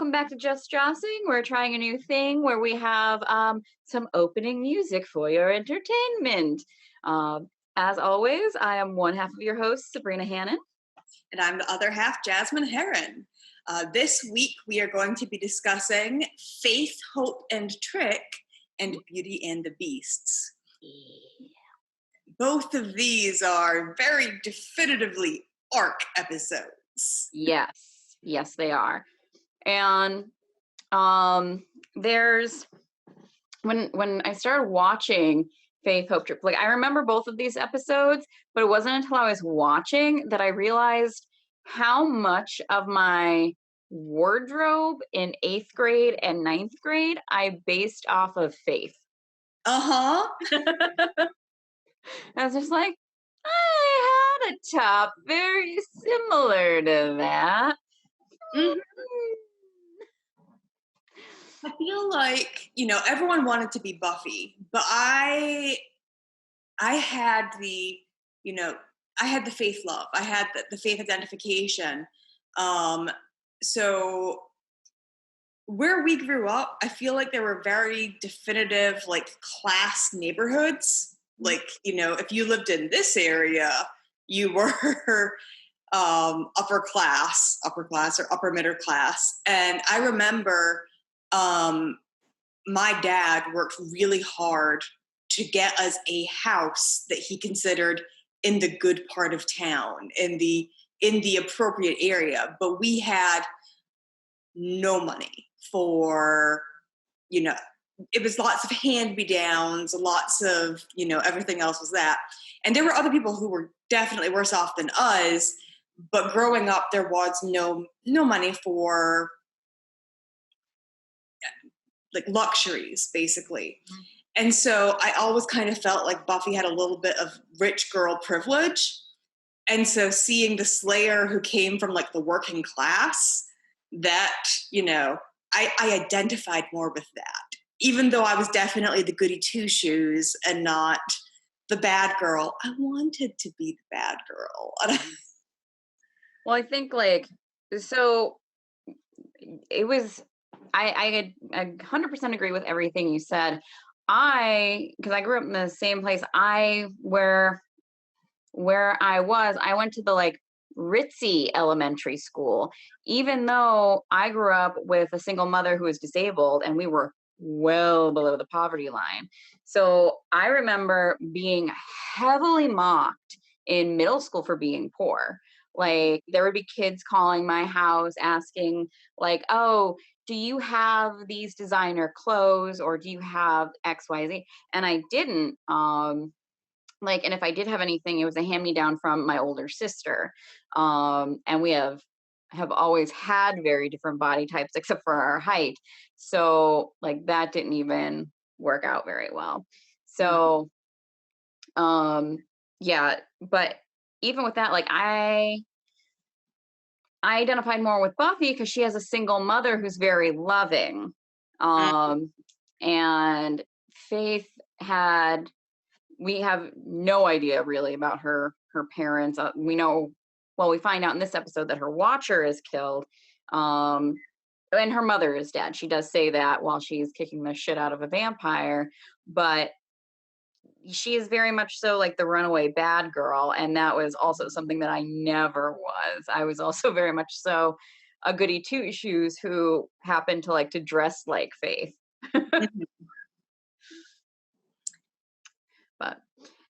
welcome back to Just Jossing. We're trying a new thing where we have some opening music for your entertainment. As always, I am one half of your host, Sabrina Hannon. And I'm the other half, Jasmine Heron. This week, we are going to be discussing Faith, Hope, and Trick and Beauty and the Beasts. Yeah. Both of these are very definitively arc episodes. Yes, they are. And there's when I started watching Faith, Hope, Trick, like I remember both of these episodes, but it wasn't until I was watching that I realized how much of my wardrobe in 8th grade and 9th grade I based off of Faith. Uh-huh. I was just like, I had a top very similar to that. Mm-hmm. I feel like, everyone wanted to be Buffy, but I had the, I had the Faith love. I had the Faith identification. So where we grew up, I feel like there were very definitive, class neighborhoods. Like, if you lived in this area, you were upper class or upper middle class. And I remember my dad worked really hard to get us a house that he considered in the good part of town, in the appropriate area. But we had no money for, it was lots of hand-me-downs, lots of, everything else was that. And there were other people who were definitely worse off than us, but growing up, there was no money for luxuries, basically. Mm-hmm. And so I always kind of felt like Buffy had a little bit of rich girl privilege. And so seeing the Slayer who came from the working class, that, I identified more with that, even though I was definitely the goody two-shoes and not the bad girl. I wanted to be the bad girl. Well, I think so it was, I 100% agree with everything you said. Because I grew up in the same place, where I went to the ritzy elementary school, even though I grew up with a single mother who was disabled and we were well below the poverty line. So I remember being heavily mocked in middle school for being poor. There would be kids calling my house asking oh, do you have these designer clothes or do you have XYZ? And I didn't. And if I did have anything, it was a hand-me-down from my older sister. And we have always had very different body types except for our height. So that didn't even work out very well. So yeah, but even with that, I identified more with Buffy because she has a single mother who's very loving. And Faith we have no idea really about her parents. We find out in this episode that her watcher is killed. And her mother is dead. She does say that while she's kicking the shit out of a vampire, but she is very much so the runaway bad girl. And that was also something that I never was. I was also very much so a goody two-shoes who happened to dress like Faith.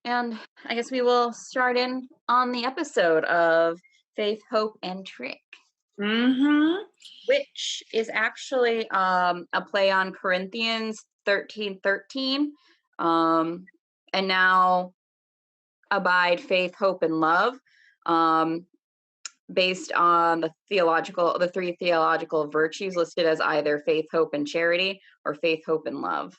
And I guess we will start in on the episode of Faith, Hope, and Trick. Mm-hmm. Which is actually a play on Corinthians 13:13. And now abide faith, hope, and love, based on the three theological virtues listed as either faith, hope, and charity, or faith, hope, and love.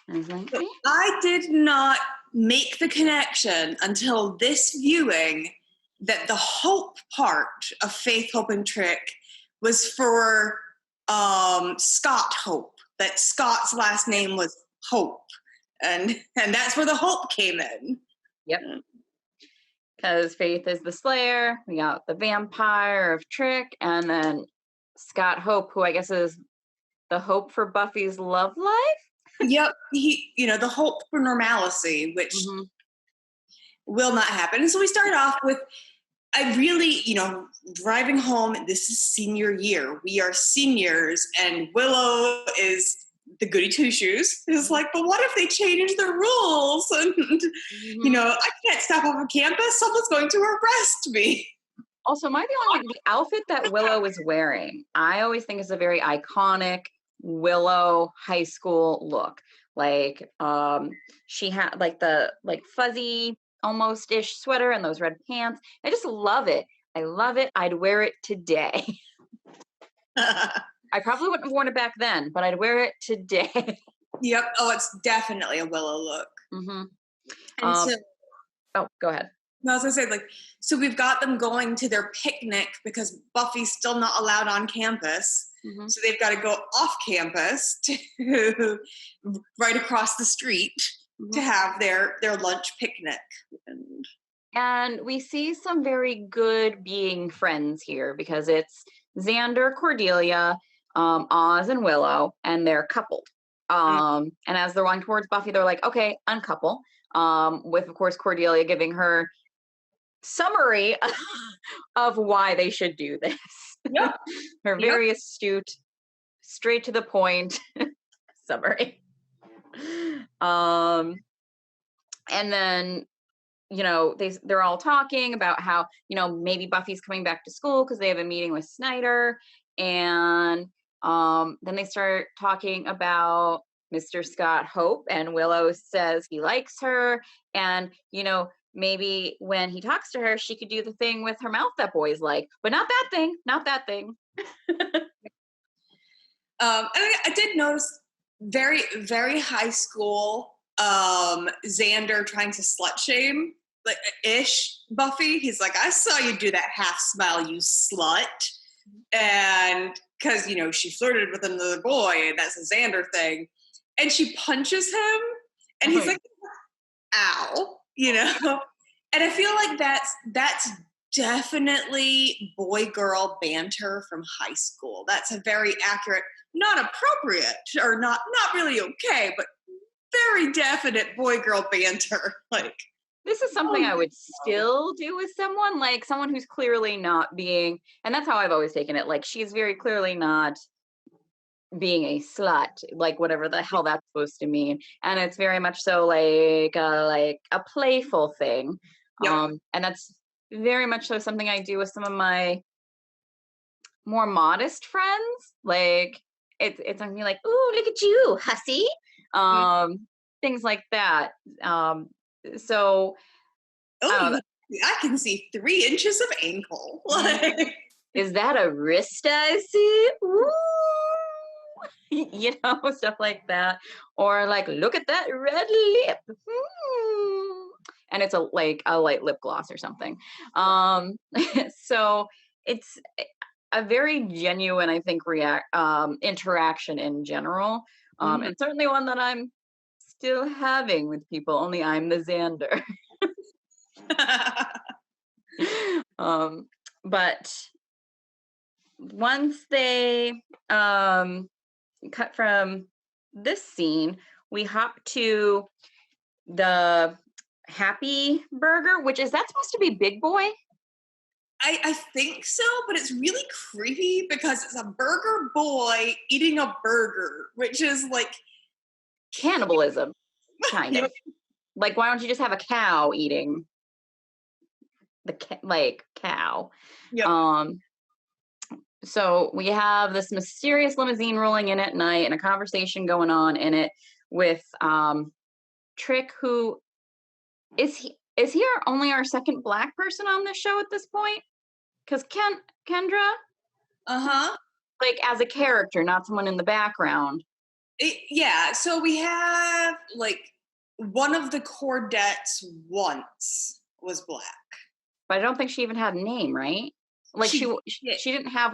I did not make the connection until this viewing that the hope part of Faith, Hope, and Trick was for Scott Hope, that Scott's last name was Hope. And that's where the hope came in. Yep. Because Faith is the Slayer, we got the vampire of Trick, and then Scott Hope, who I guess is the hope for Buffy's love life. Yep, the hope for normalcy, which Mm-hmm. will not happen. And so we start off with, I really, driving home, this is senior year. We are seniors, and Willow is the goody two-shoes. It's like, but what if they change the rules? And, Mm-hmm. I can't stop off campus. Someone's going to arrest me. Also, the outfit that Willow is wearing, I always think is a very iconic Willow high school look. Like, she had like the fuzzy almost ish sweater and those red pants. I just love it. I love it. I'd wear it today. I probably wouldn't have worn it back then, but I'd wear it today. Yep. Oh, it's definitely a Willow look. Mm-hmm. And so, oh, go ahead. no, as I said, so we've got them going to their picnic because Buffy's still not allowed on campus. Mm-hmm. So they've got to go off campus to right across the street to have their lunch picnic. And we see some very good being friends here because it's Xander, Cordelia, Oz, and Willow, and they're coupled. And as they're walking towards Buffy, they're like, okay, uncouple. With, of course, Cordelia giving her summary of why they should do this. Yep. Her very astute, straight to the point summary. And then, they're all talking about how, maybe Buffy's coming back to school because they have a meeting with Snyder. And then they start talking about Mr. Scott Hope, and Willow says he likes her. And, maybe when he talks to her, she could do the thing with her mouth that boys like, but not that thing, not that thing. And I did notice very, very high school Xander trying to slut shame ish Buffy. He's like, I saw you do that half smile, you slut. And because, she flirted with another boy, and that's a Xander thing. And she punches him, and he's like, ow, And I feel like that's definitely boy-girl banter from high school. That's a very accurate, not appropriate, or not really okay, but very definite boy-girl banter. This is something I would still do with someone, like someone who's clearly not being, and that's how I've always taken it, like she's very clearly not being a slut, like whatever the hell that's supposed to mean. And it's very much so like a playful thing. Yep. And that's very much so something I do with some of my more modest friends. Like it's something like, ooh, look at you, hussy. Things like that. So I can see 3 inches of ankle. Is that a wrist I see? Ooh. Stuff like that. Or like, look at that red lip. And it's a light lip gloss or something. So it's a very genuine, I think, interaction in general. And certainly one that I'm still having with people, only I'm the Xander. But once they cut from this scene, we hop to the Happy Burger, which is that supposed to be Big Boy? I think so, but it's really creepy because it's a burger boy eating a burger, which is like cannibalism, kind of. Like, why don't you just have a cow eating the cow? Yep. So we have this mysterious limousine rolling in at night and a conversation going on in it with Trick, who is he only our second Black person on this show at this point? Because Kendra, like as a character, not someone in the background. Yeah, so we have like one of the Cordettes once was Black, but I don't think she even had a name, right? Like she didn't have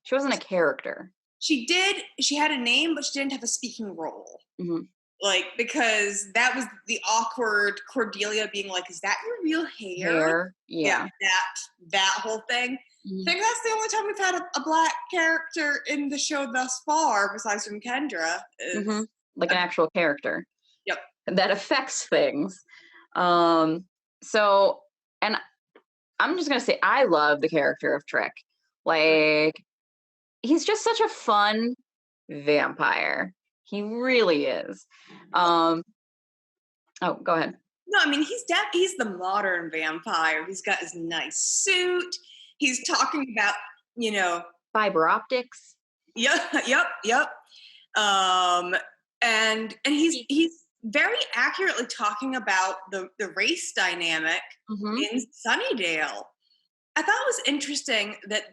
she wasn't a character. She did. She had a name, but she didn't have a speaking role. Mm-hmm. Like, because that was the awkward Cordelia being like, "Is that your real hair?" Hair, Yeah, yeah. that whole thing. I Mhm, think that's the only time we've had a black character in the show thus far, besides from Kendra. mhm. Is Like an a, actual character yep. that affects things. Um, so, and I'm just gonna say, I love the character of Trick. Like, he's just such a fun vampire. He really is. Um, oh, go ahead. No, I mean he's the modern vampire. He's got his nice suit. He's talking about, you know, Fiber optics. yep. Um, and he's very accurately talking about the race dynamic Hmm. in Sunnydale. I thought it was interesting that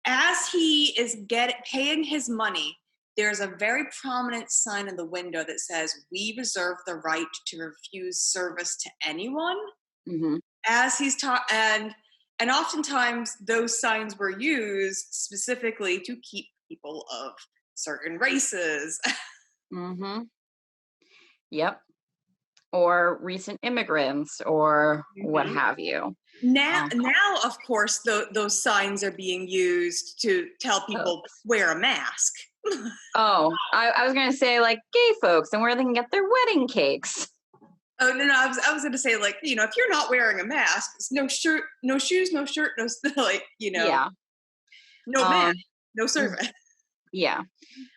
as he is paying his money, there's a very prominent sign in the window that says, "We reserve the right to refuse service to anyone." Hmm. As he's taught, and oftentimes those signs were used specifically to keep people of certain races. Hmm. Yep. Or recent immigrants or what Mhm. have you. Um, Now, of course, those signs are being used to tell oh, people wear a mask. I was gonna say like gay folks and where they can get their wedding cakes. Oh no, I was going to say, like, if you're not wearing a mask, it's no shirt, no shoes, no shirt, no like, Yeah. no mask, Um, no mm, service. yeah.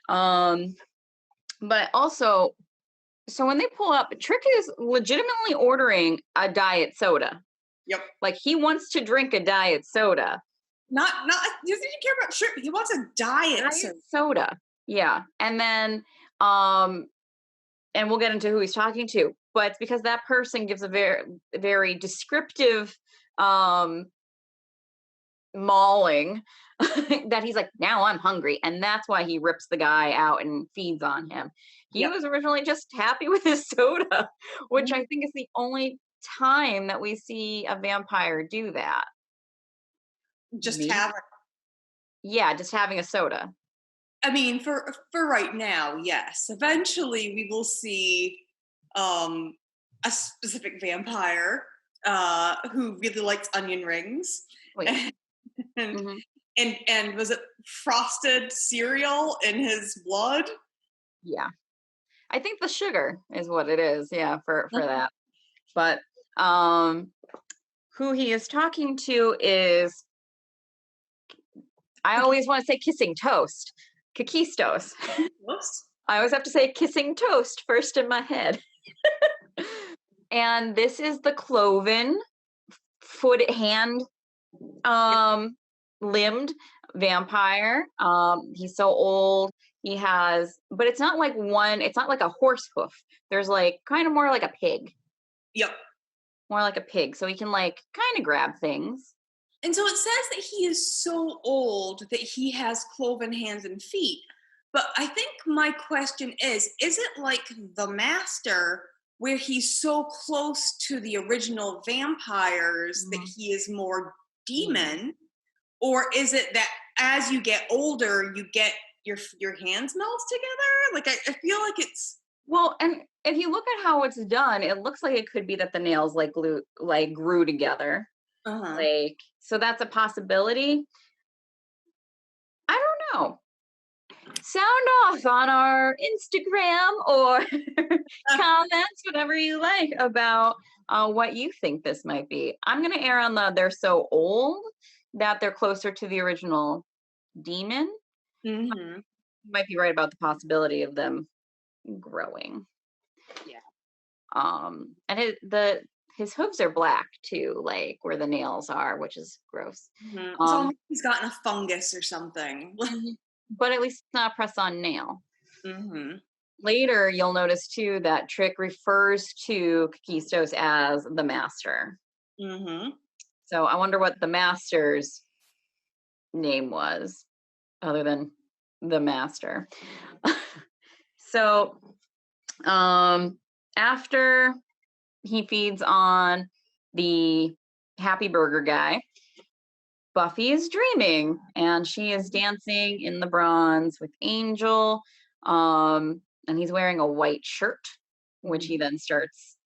Um, but also, so when they pull up, Trick is legitimately ordering a diet soda. Yep. Like he wants to drink a diet soda. Not he doesn't even care about shirt. He wants a diet. So Diet soda. Yeah. Um and we'll get into who he's talking to, but it's because that person gives a very descriptive um mauling that he's like, now I'm hungry. And that's why he rips the guy out and feeds on him. He yep. was originally just happy with his soda, which I Mhm. think is the only time that we see a vampire do that. Just Maybe. have. Yeah, just having a soda. I mean, for right now, yes. Eventually, we will see um, a specific vampire who really likes onion rings, Oh yeah. and Hmm. and was it frosted cereal in his blood? Yeah. I think the sugar is what it is. Yeah, for that. But um who he is talking to is, I always want to say kissing toast. Kakistos. Whoops. I always have to say kissing toast first in my head. And this is the cloven foot hand Yep. um limbed vampire. He's so old. He has, but it's not like one, it's not like a horse hoof. There's like kind of more like a pig. Yep. More like a pig. So he can like kind of grab things. And so it says that he is so old that he has cloven hands and feet. But I think my question is it like the master, where he's so close to the original vampires that Mhm. he is more Yeah. demon? Or is it that as you get older, you get your hands melt together? Like, I feel like it's. Well, and if you look at how it's done, it looks like it could be that the nails like grew together. Uh-huh. Like, so that's a possibility. I don't know. Sound off on our Instagram or comments, whatever you like, about what you think this might be. I'm going to err on the they're so old that they're closer to the original demon. Mm-hmm. You might be right about the possibility of them growing. Yeah. And his hooves are black too, like where the nails are, which is gross. Mm-hmm. It's Um, almost like he's gotten a fungus or something. mhm. But at least it's not a press-on nail. Mm-hmm. Later, you'll notice too that Trick refers to Kakistos as the master. Mm-hmm. So I wonder what the master's name was, other than the master. So after he feeds on the happy burger guy, Buffy is dreaming and she is dancing in the bronze with Angel. And he's wearing a white shirt. which he then starts,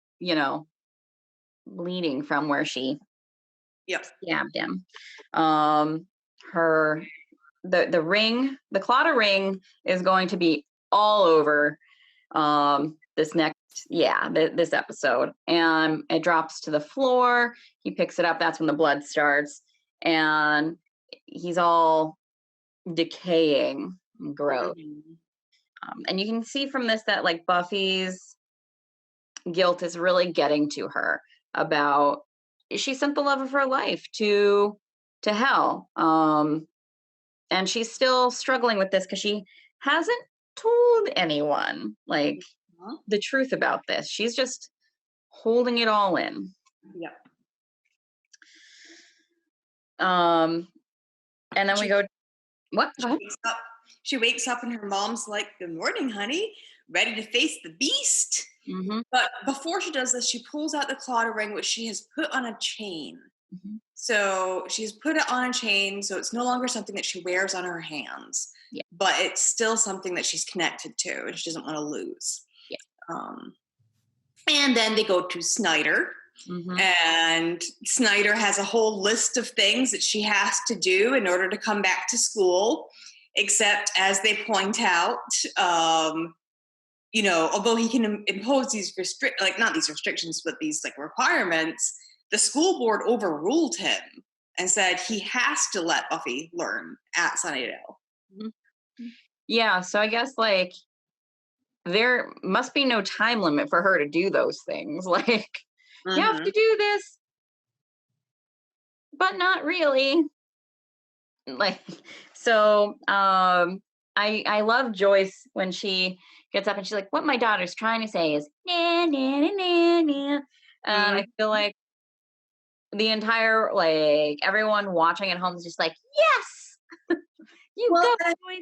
bleeding from where she Yep. stabbed him. Her the ring, the Clawda ring is going to be all over this episode. And it drops to the floor. He picks it up. That's when the blood starts. And he's all decaying and gross. And you can see from this that like Buffy's guilt is really getting to her about she sent the love of her life to hell. And she's still struggling with this because she hasn't told anyone like the truth about this. She's just holding it all in. Yep. And then we go, what? She wakes up and her mom's like, "Good morning, honey. Ready to face the beast?" Mm-hmm. But before she does this, she pulls out the Clawda ring, which she has put on a chain. Mm-hmm. So she's put it on a chain, so it's no longer something that she wears on her hands. Yeah. But it's still something that she's connected to and she doesn't want to lose. Yeah. And then they go to Snyder. Mm-hmm. And Snyder has a whole list of things that she has to do in order to come back to school. Except, as they point out, although he can impose these not these restrictions, but these like requirements, the school board overruled him and said he has to let Buffy learn at Sunnydale. Mm-hmm. Yeah, so I guess like there must be no time limit for her to do those things. Like, mm-hmm. You have to do this, but not really. Like, so I love Joyce when she gets up and she's like, what my daughter's trying to say is nah, nah, nah, nah, nah. And I feel like the entire, like, everyone watching at home is just like, yes, you go, Joyce.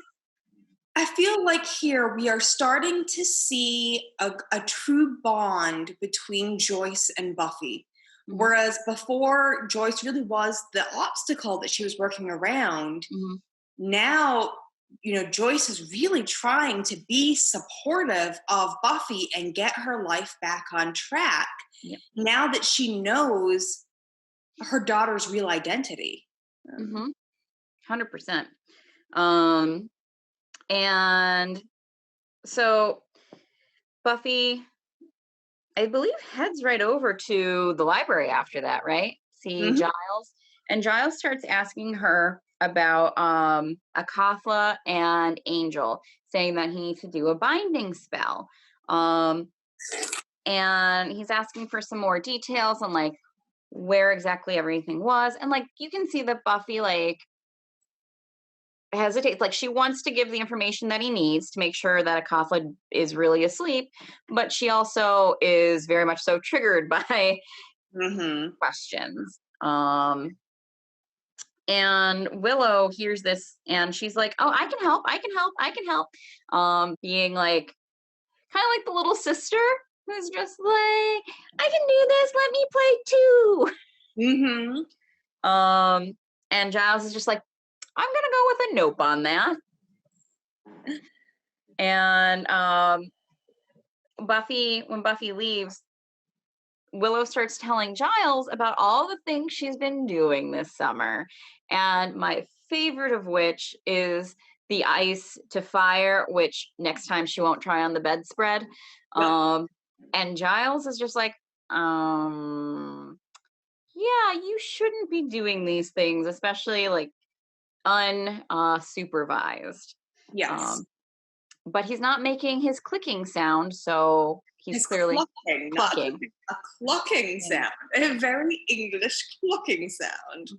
I feel like here we are starting to see a true bond between Joyce and Buffy. Mm-hmm. Whereas before, Joyce really was the obstacle that she was working around. Mm-hmm. Now, Joyce is really trying to be supportive of Buffy and get her life back on track. Yep. Now that she knows her daughter's real identity. 100%. And so Buffy, I believe, heads right over to the library after that, right? See Giles. And Giles starts asking her about Akatha and Angel, saying that he needs to do a binding spell. And he's asking for some more details on like where exactly everything was. And like you can see that Buffy like hesitates, like she wants to give the information that he needs to make sure that Akatha is really asleep, but she also is very much so triggered by questions. And Willow hears this and she's like, oh, I can help. Being like kind of like the little sister who's just like, I can do this, let me play too. And Giles is just like, I'm going to go with a nope on that. And when Buffy leaves, Willow starts telling Giles about all the things she's been doing this summer. And my favorite of which is the ice to fire, which next time she won't try on the bedspread. Yep. And Giles is just like, yeah, you shouldn't be doing these things, especially like unsupervised. Yes. But he's not making his clicking sound, so he's clearly clucking. A clucking sound. A very English clucking sound.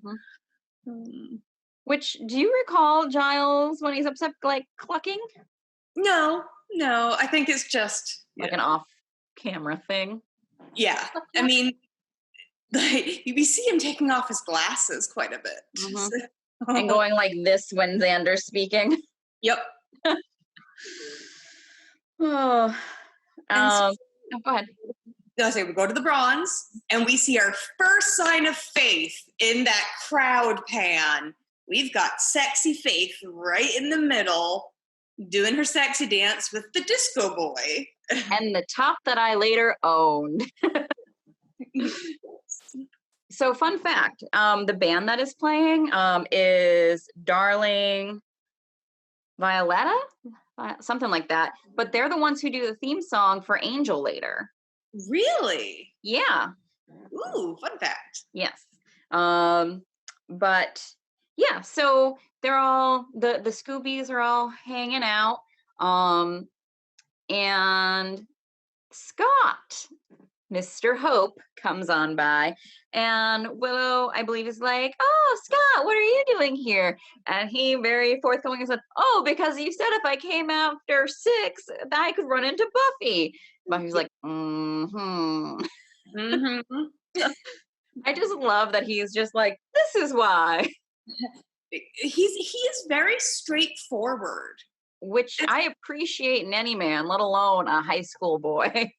Which, do you recall Giles when he's upset, like clucking? No. I think it's just like an off-camera thing. Yeah. I mean, like, we see him taking off his glasses quite a bit. And going like this when Xander's speaking. Yep. Go ahead. I say we go to the bronze and we see our first sign of Faith in that crowd pan. We've got sexy Faith right in the middle, doing her sexy dance with the disco boy. And the top that I later owned. So fun fact, the band that is playing is Darling Violetta, something like that. But they're the ones who do the theme song for Angel later. Really? Yeah. Ooh, fun fact. Yes. But yeah, so they're all, the Scoobies are all hanging out. And Scott, Mr. Hope, comes on by, and Willow, I believe, is like, "Oh, Scott, what are you doing here?" And he very forthcoming said, "Oh, because you said if I came after 6, that I could run into Buffy." Buffy's like, "Mm-hmm." Mm-hmm. I just love that he's just like, "This is why," He is very straightforward, which I appreciate in any man, let alone a high school boy.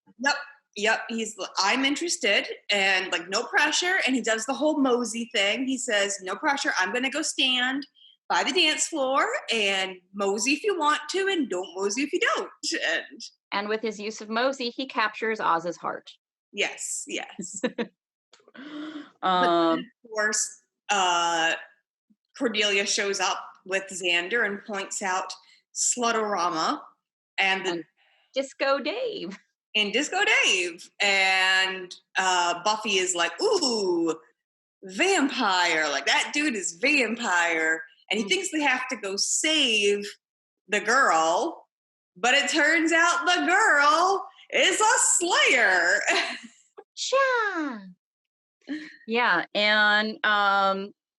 Yep. He's, I'm interested, and like, no pressure. And he does the whole mosey thing. He says, no pressure. I'm going to go stand by the dance floor and mosey if you want to, and don't mosey if you don't. And with his use of mosey, he captures Oz's heart. Yes. um, of course, Cordelia shows up with Xander and points out Slutorama and Disco Dave. Disco Dave. And Buffy is like, ooh, vampire. Like, that dude is vampire. And he thinks they have to go save the girl. But it turns out the girl is a slayer. Yeah. And,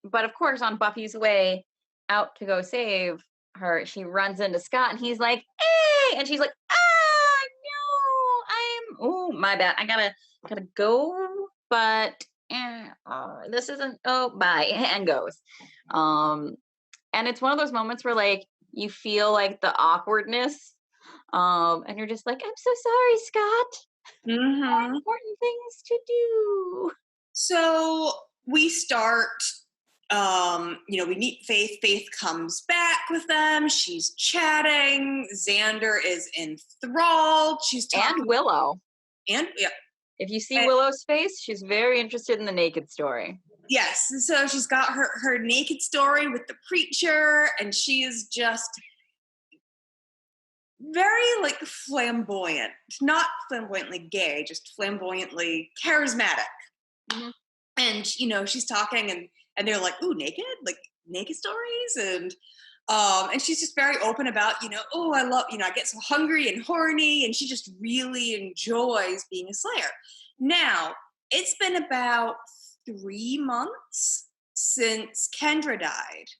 but of course, on Buffy's way out to go save her, she runs into Scott and he's like, "Hey!" And she's like, "No, oh, my bad. I gotta go, but this isn't, oh, bye," and goes. And it's one of those moments where like you feel like the awkwardness, and you're just like, "I'm so sorry, Scott. More important things to do." So we start, we meet Faith. Faith comes back with them. She's chatting. Xander is enthralled. She's talking. And Willow. And yeah. If you see Willow's face, she's very interested in the naked story. Yes. So she's got her naked story with the preacher, and she is just very like flamboyant, not flamboyantly gay, just flamboyantly charismatic. Mm-hmm. And she's talking, and they're like, "Ooh, naked stories," and she's just very open about, "Oh, I love, I get so hungry and horny," and she just really enjoys being a slayer. Now, it's been about 3 months since Kendra died,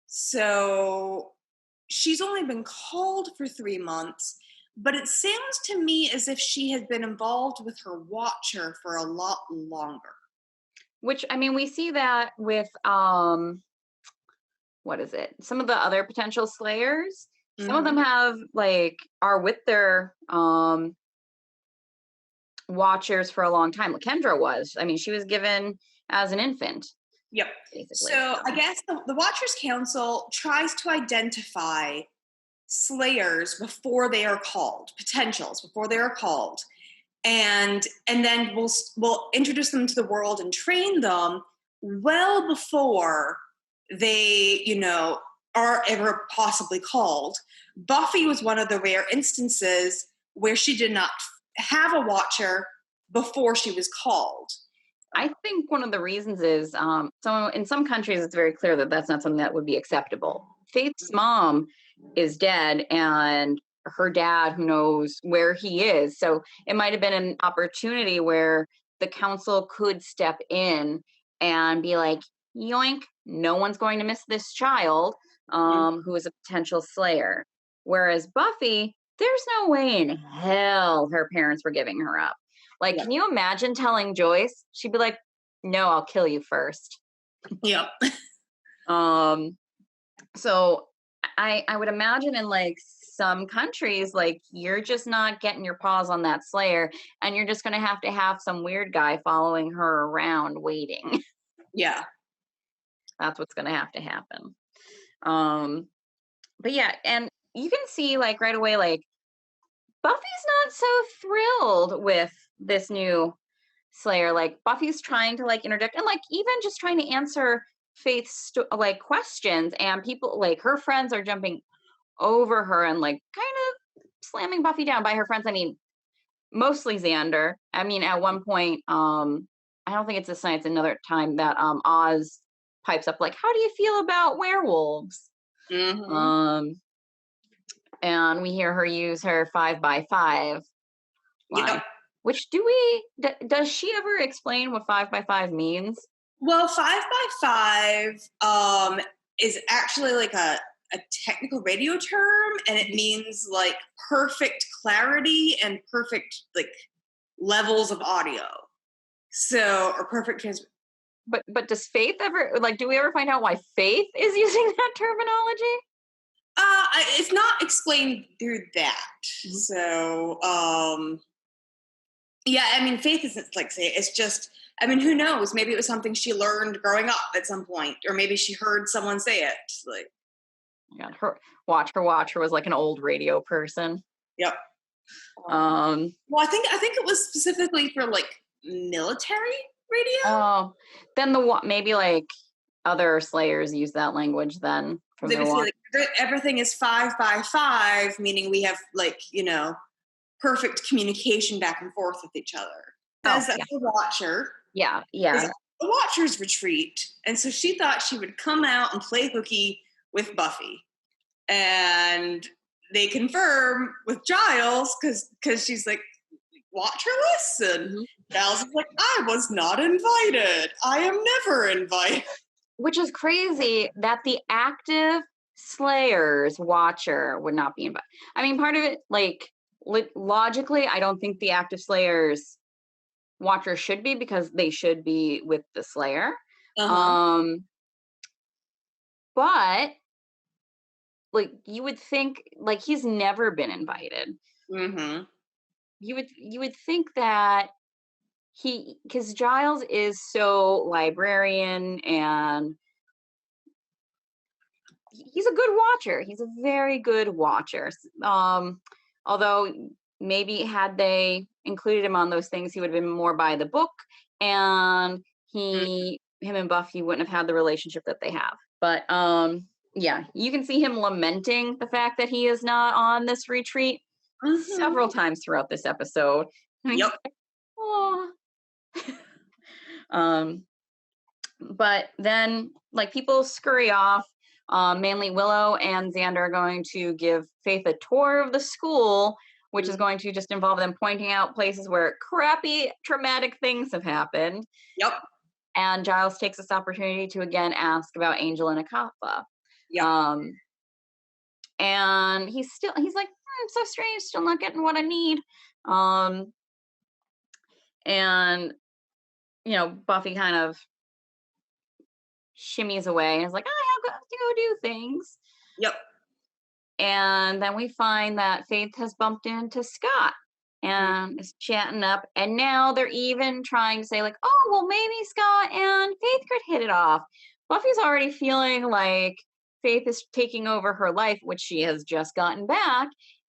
so she's only been called for 3 months, but it sounds to me as if she had been involved with her watcher for a lot longer. Which, I mean, we see that with, what is it? Some of the other potential slayers, some of them have, like, are with their watchers for a long time. Kendra was. I mean, she was given as an infant. Yep. Basically. So I guess the Watchers Council tries to identify slayers before they are called, potentials before they are called. And then we'll introduce them to the world and train them well before they, are ever possibly called. Buffy was one of the rare instances where she did not have a watcher before she was called. I think one of the reasons is, so in some countries it's very clear that that's not something that would be acceptable. Faith's mom is dead, and her dad, who knows where he is. So it might have been an opportunity where the council could step in and be like, yoink, no one's going to miss this child, who is a potential slayer. Whereas Buffy, there's no way in hell her parents were giving her up. Like, can you imagine telling Joyce? She'd be like, "No, I'll kill you first." Yep. So I would imagine in like some countries, like, you're just not getting your paws on that slayer, and you're just going to have some weird guy following her around waiting. Yeah. That's what's going to happen. But yeah, and you can see like right away, like Buffy's not so thrilled with this new Slayer. Like Buffy's trying to like interject and like even just trying to answer Faith's like questions, and people like her friends are jumping over her and like kind of slamming Buffy down by her friends. I mean, mostly Xander. I mean, at one point, I don't think it's this night, it's another time that Oz pipes up like, "How do you feel about werewolves?" Mm-hmm. Um, and we hear her use her 5x5 line. Yep. Which does she ever explain what 5x5 means? Well, 5x5 is actually like a technical radio term, and it means like perfect clarity and perfect like levels of audio. So, or perfect But does Faith ever like? Do we ever find out why Faith is using that terminology? it's not explained through that. Mhm. So, yeah, I mean, Faith isn't like say it's just. I mean, who knows? Maybe it was something she learned growing up at some point, or maybe she heard someone say it. Like, Yeah, her watcher was like an old radio person. yep. Well, I think it was specifically for like military radio. Oh, then maybe like other Slayers use that language then from They their would say watch. like everything is 5x5, meaning we have like perfect communication back and forth with each other. Oh, Says that yeah, the Watcher yeah, is yeah. a Watcher's retreat, and so she thought she would come out and play hooky with Buffy, and they confirm with Giles because she's like, Watcherless, and Mhm. Giles is like, I was not invited. I am never invited. Which is crazy that the active Slayers watcher would not be invited. I mean, part of it, like logically, I don't think the active Slayers watcher should be because they should be with the Slayer. Uh-huh. But like you would think, like he's never been invited. Mm-hmm. You would think that because Giles is so librarian and he's a good watcher. He's a very good watcher. Although maybe had they included him on those things, he would have been more by the book, and him and Buffy wouldn't have had the relationship that they have. But yeah, you can see him lamenting the fact that he is not on this retreat Mm-hmm. several times throughout this episode. And he's Yep. like, oh. um, but then like people scurry off. Mainly Willow and Xander are going to give Faith a tour of the school, which is going to just involve them pointing out places where crappy, traumatic things have happened. Yep. And Giles takes this opportunity to again ask about Angel and Akatha. Yep. And he's like, it's so strange, still not getting what I need. And Buffy kind of shimmies away and is like, I have to go do things. Yep. And then we find that Faith has bumped into Scott and is chatting up. And now they're even trying to say, like, oh, well, maybe Scott and Faith could hit it off. Buffy's already feeling like Faith is taking over her life, which she has just gotten back.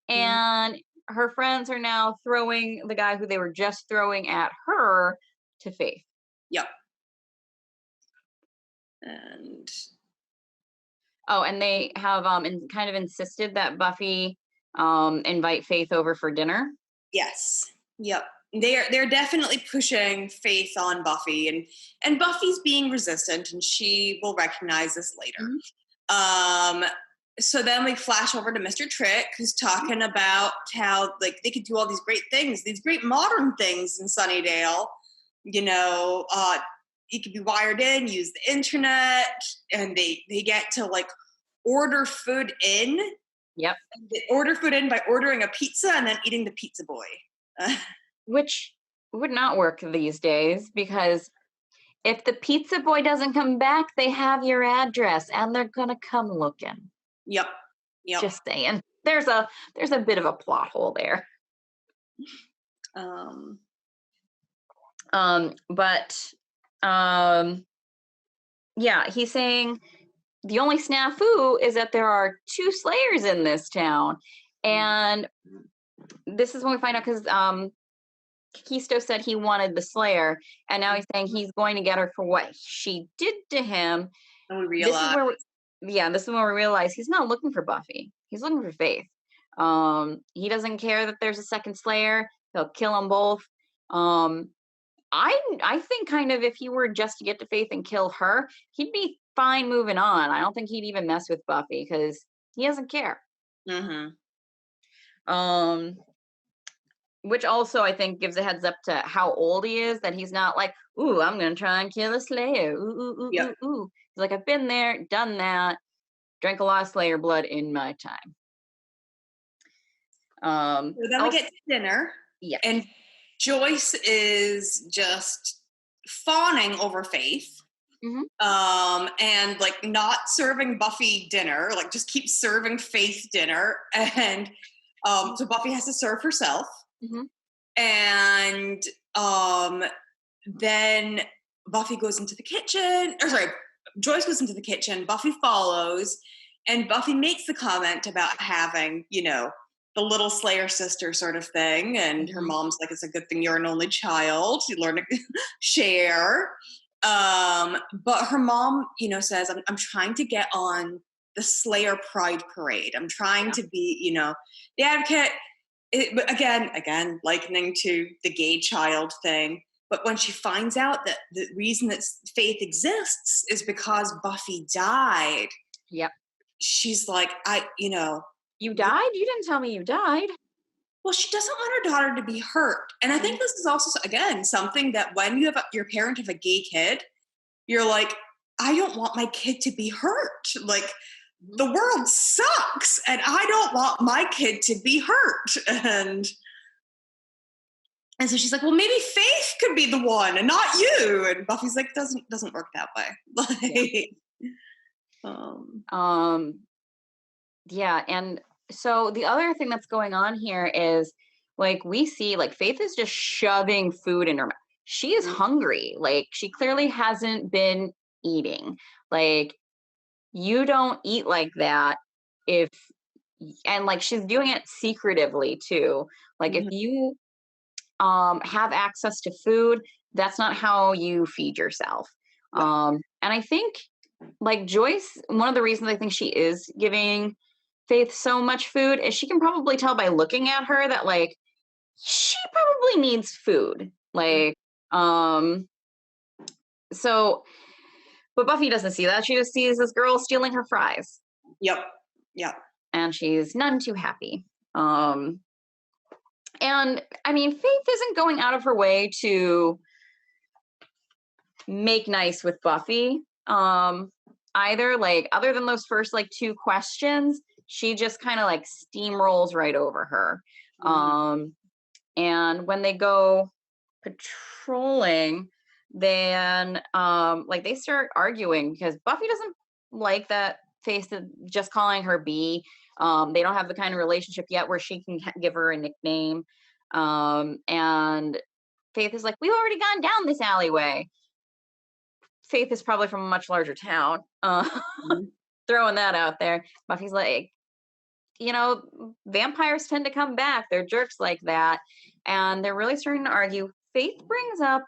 And her friends are now throwing the guy who they were just throwing at her to Faith. Yep. And and they have kind of insisted that Buffy invite Faith over for dinner. yes. Yep. They're definitely pushing Faith on Buffy, and Buffy's being resistant, and she will recognize this later. So then we flash over to Mr. Trick, who's talking about how like they could do all these great things, these great modern things in Sunnydale. You could be wired in, use the internet, and they get to like order food in. Yep. They order food in by ordering a pizza and then eating the pizza boy. Which would not work these days, because if the pizza boy doesn't come back, they have your address and they're gonna come looking. Yep. Just saying. There's a bit of a plot hole there. Yeah, he's saying the only snafu is that there are 2 slayers in this town. And this is when we find out, because Kikisto said he wanted the slayer, and now he's saying he's going to get her for what she did to him. And we This is realize. where this is when we realize he's not looking for Buffy. He's looking for Faith. He doesn't care that there's a second slayer. He'll kill them both. I think kind of if he were just to get to Faith and kill her, he'd be fine moving on. I don't think he'd even mess with Buffy because he doesn't care. Which also I think gives a heads up to how old he is, that he's not like, ooh, I'm gonna try and kill a slayer. Ooh. He's like, I've been there, done that, drank a lot of slayer blood in my time. So then we get to dinner. Yeah. And Joyce is just fawning over Faith. And like not serving Buffy dinner, like just keeps serving Faith dinner. And so Buffy has to serve herself. And then Buffy goes into the kitchen, Joyce goes into the kitchen, Buffy follows, and Buffy makes the comment about having, you know, the little slayer sister sort of thing. And her mom's like, it's a good thing you're an only child. You learn to share. But her mom, you know, says, I'm trying to get on the Slayer Pride Parade. I'm trying to be, you know, the advocate. But again, likening to the gay child thing. But when she finds out that the reason that Faith exists is because Buffy died. Yep. She's like, you died? You didn't tell me you died. Well, she doesn't want her daughter to be hurt. And I think this is also, again, something that when you have your parent of a gay kid, you're like, I don't want my kid to be hurt. Like, the world sucks, and I don't want my kid to be hurt. And so she's like, well, maybe Faith could be the one and not you. And Buffy's like, doesn't work that way. Yeah, and so the other thing that's going on here is, like, we see, like, Faith is just shoving food in her mouth. She is hungry. Like, she clearly hasn't been eating. Like, you don't eat like that and like she's doing it secretively too. Like if you have access to food, that's not how you feed yourself. And I think like Joyce, one of the reasons I think she is giving Faith so much food is she can probably tell by looking at her that like she probably needs food. Like but Buffy doesn't see that. She just sees this girl stealing her fries. Yep. And she's none too happy. And I mean, Faith isn't going out of her way to make nice with Buffy either. Like, other than those first like 2 questions, she just kind of like steamrolls right over her. And when they go patrolling, then like they start arguing because Buffy doesn't like that Faith is just calling her B. They don't have the kind of relationship yet where she can give her a nickname. And Faith is like, we've already gone down this alleyway. Faith is probably from a much larger town. Throwing that out there. Buffy's like, you know, vampires tend to come back. They're jerks like that. And they're really starting to argue. Faith brings up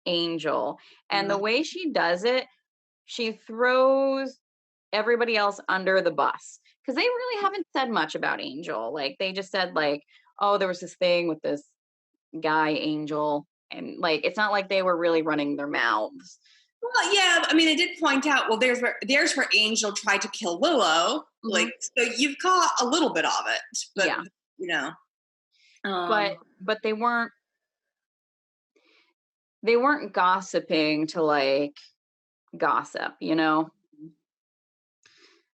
Angel, and the way she does it, she throws everybody else under the bus because they really haven't said much about Angel. Like they just said like, oh, there was this thing with this guy Angel, and like it's not like they were really running their mouths. Well, yeah, I mean, they did point out, well, there's where Angel tried to kill Willow. Like, so you've caught a little bit of it, but you know, but they weren't gossiping to like gossip, you know.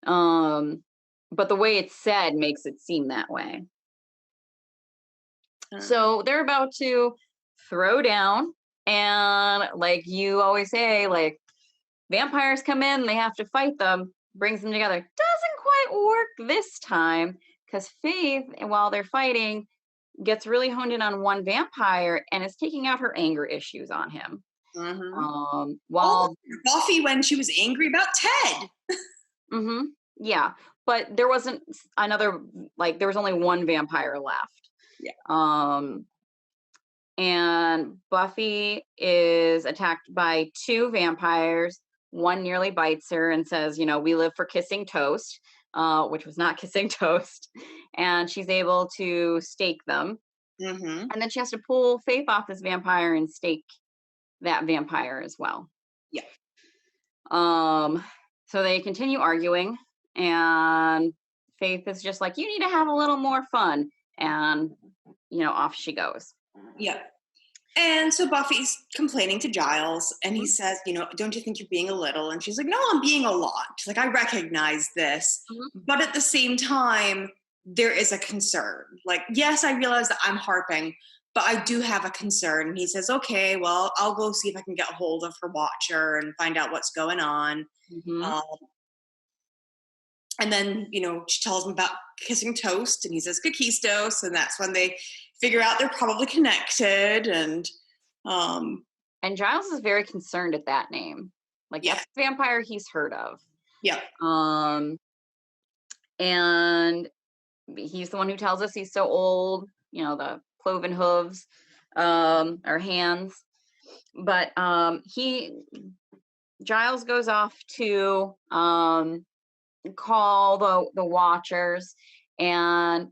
But the way it's said makes it seem that way. So they're about to throw down, and like you always say, like vampires come in, they have to fight them, brings them together. Doesn't quite work this time because Faith, while they're fighting, gets really honed in on one vampire and is taking out her anger issues on him. While Buffy, when she was angry about Ted. Mm-hmm. Yeah. But there wasn't another, like, there was only one vampire left. Yeah. And Buffy is attacked by two vampires. One nearly bites her and says, we live for kissing toast, which was not kissing toast. And she's able to stake them. Mm-hmm. And then she has to pull Faith off this vampire and stake that vampire as well. Yeah. So they continue arguing, and Faith is just like, you need to have a little more fun. And, off she goes. Yeah. And so Buffy's complaining to Giles, and he says, don't you think you're being a little? And she's like, no, I'm being a lot. She's like, I recognize this. Mm-hmm. But at the same time, there is a concern. Like, yes, I realize that I'm harping, but I do have a concern. And he says, okay, well, I'll go see if I can get a hold of her watcher and find out what's going on. Mm-hmm. And then, she tells him about kissing toast, and he says Kakistos, and that's when they figure out they're probably connected. And Giles is very concerned at that name. Like, yeah. That's the vampire he's heard of. Yeah. And he's the one who tells us he's so old, the cloven hooves, or hands. But Giles goes off to call the watchers, and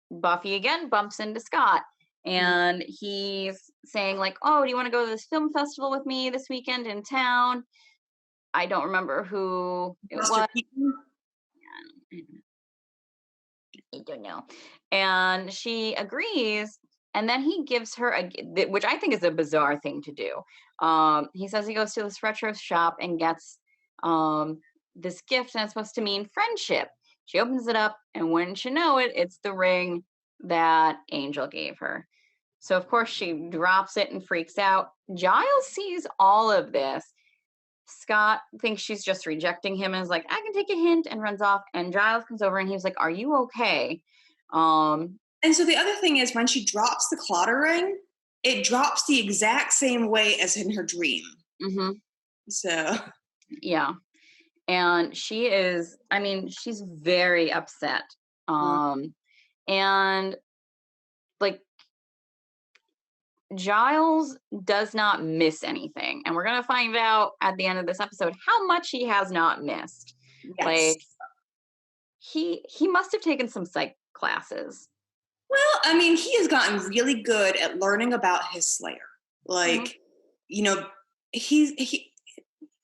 Buffy again bumps into Scott, and he's saying like, oh, do you want to go to this film festival with me this weekend in town? I don't remember who it was. I don't know. And she agrees, and then he gives her which I think is a bizarre thing to do. He says he goes to this retro shop and gets this gift, and it's supposed to mean friendship. She opens it up, and wouldn't you know it, it's the ring that Angel gave her. So of course she drops it and freaks out. Giles sees all of this. Scott thinks she's just rejecting him and is like, I can take a hint, and runs off. And Giles comes over and he's like, are you okay? And so the other thing is, when she drops the clotter ring, it drops the exact same way as in her dream. Mm-hmm. So yeah. And she's very upset. And like, Giles does not miss anything. And we're going to find out at the end of this episode how much he has not missed. Yes. Like, he must have taken some psych classes. Well, he has gotten really good at learning about his Slayer. Like,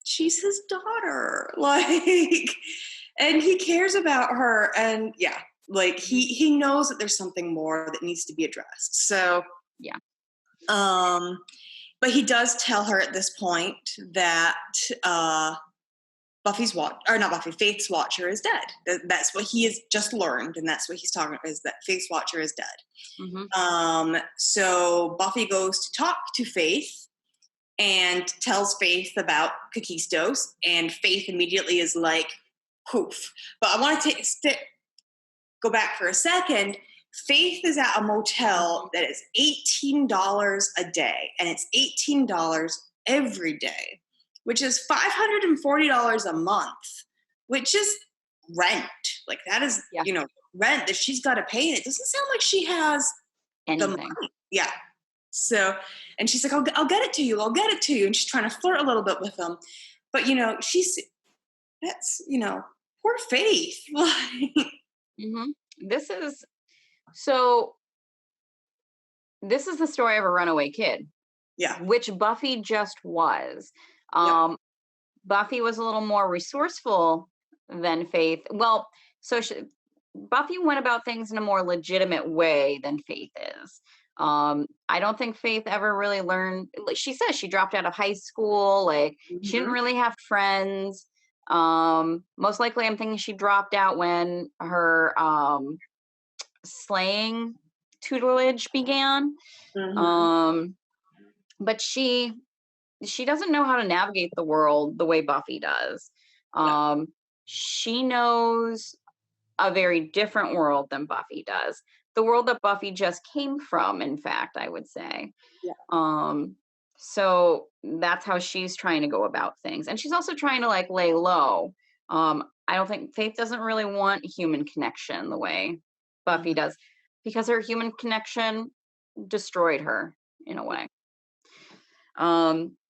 she's his daughter. Like, and he cares about her. And yeah, like he knows that there's something more that needs to be addressed. So yeah. But he does tell her at this point that Faith's watcher is dead. That's what he has just learned, and that's what he's talking about, is that Faith's watcher is dead. Mm-hmm. So Buffy goes to talk to Faith and tells Faith about Kakistos, and Faith immediately is like, poof. But I want to go back for a second. Faith is at a motel that is $18 a day, and it's $18 every day, which is $540 a month, which is rent. Like, that is, rent that she's got to pay. And it doesn't sound like she has anything. The money. Yeah. So, and she's like, I'll get it to you. I'll get it to you. And she's trying to flirt a little bit with him. But, poor Faith. Mm-hmm. This is the story of a runaway kid. Yeah. Which Buffy just was. Buffy was a little more resourceful than Faith. Well, Buffy went about things in a more legitimate way than Faith is. I don't think Faith ever really learned. Like she says, she dropped out of high school. Like, she didn't really have friends. Most likely, I'm thinking she dropped out when her slaying tutelage began. But she doesn't know how to navigate the world the way Buffy does. She knows a very different world than Buffy does. The world that Buffy just came from, in fact, I would say. Yeah. So that's how she's trying to go about things. And she's also trying to, like, lay low I don't think Faith doesn't really want human connection the way Buffy Mhm. does, because her human connection destroyed her in a way.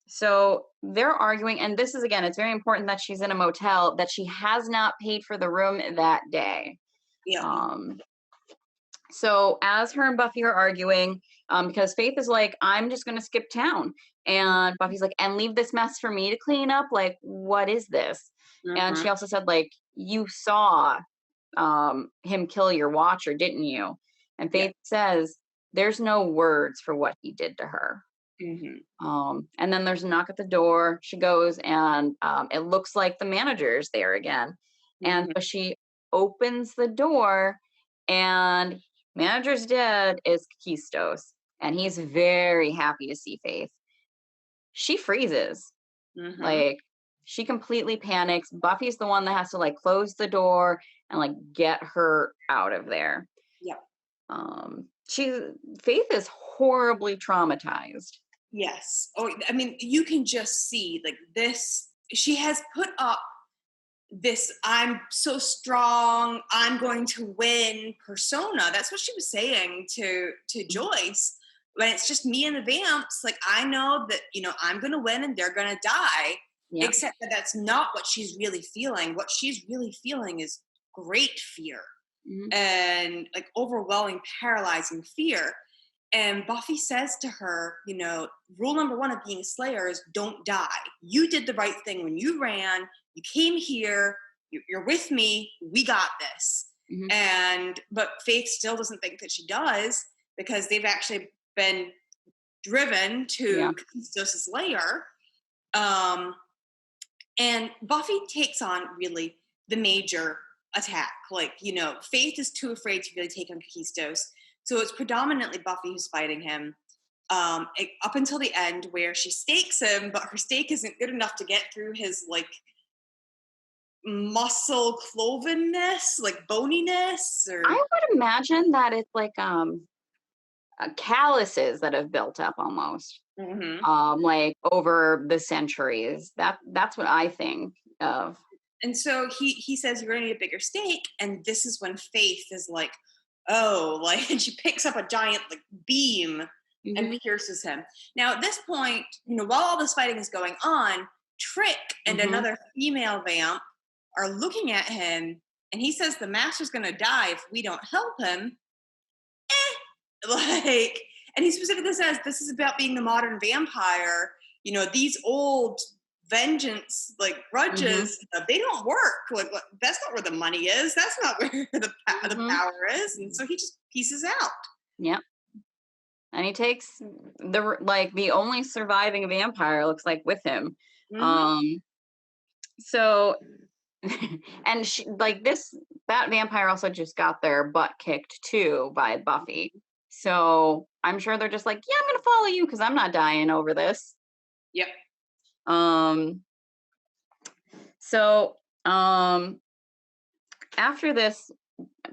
So they're arguing, and this is again, it's very important that she's in a motel, that she has not paid for the room that day. Yep. Um, so as her and Buffy are arguing, because Faith is like, I'm just gonna skip town. And Buffy's like, and leave this mess for me to clean up. Like, what is this? And Mhm. she also said, like, you saw him kill your watcher, didn't you? And Yep. Faith says, there's no words for what he did to her. Mhm. And then there's a knock at the door. She goes, and it looks like the manager's there again. And Mhm. so she opens the door, and manager's dead is Kistos. And he's very happy to see Faith. She freezes. Mhm. Like, she completely panics. Buffy's the one that has to like close the door and like get her out of there. Yep. She Faith is horribly traumatized. Yes. Oh, I mean, you can just see like this. She has put up this "I'm so strong, I'm going to win" persona. That's what she was saying to Joyce. When it's just me and the vamps, like I know that I'm going to win and they're going to die. Yeah. Except that that's not what she's really feeling. What she's really feeling is great fear Mhm. and like overwhelming, paralyzing fear. And Buffy says to her, rule number one of being a Slayer is don't die. You did the right thing when you ran. You came here. You're with me. We got this. Mhm. But Faith still doesn't think that she does because they've actually been driven Yeah. to Christos' lair. Um, and Buffy takes on really the major attack. Like, Faith is too afraid to really take on Kakistos. So it's predominantly Buffy who's fighting him. Up until the end where she stakes him, but her stake isn't good enough to get through his like muscle clovenness, like boniness, I or would imagine that it's like calluses that have built up almost Mhm. like over the centuries. That's what I think of. And so he says you're gonna need a bigger stake, and this is when Faith is like, oh, like, and she picks up a giant like beam and Mhm. pierces him. Now at this point, while all this fighting is going on, Trick and Mhm. another female vamp are looking at him, and he says the master's gonna die if we don't help him. Like, and he specifically says this is about being the modern vampire. These old vengeance like Mhm. grudges, they don't work. Like, that's not where the money is. That's not where the Mhm. power is. And so he just pieces out. Yep. And he takes the only surviving vampire looks like with him. Hmm. Um so and she, like this that vampire also just got their butt kicked too by Buffy. So I'm sure they're just like, yeah, I'm gonna follow you because I'm not dying over this. Yep. Um so um After this,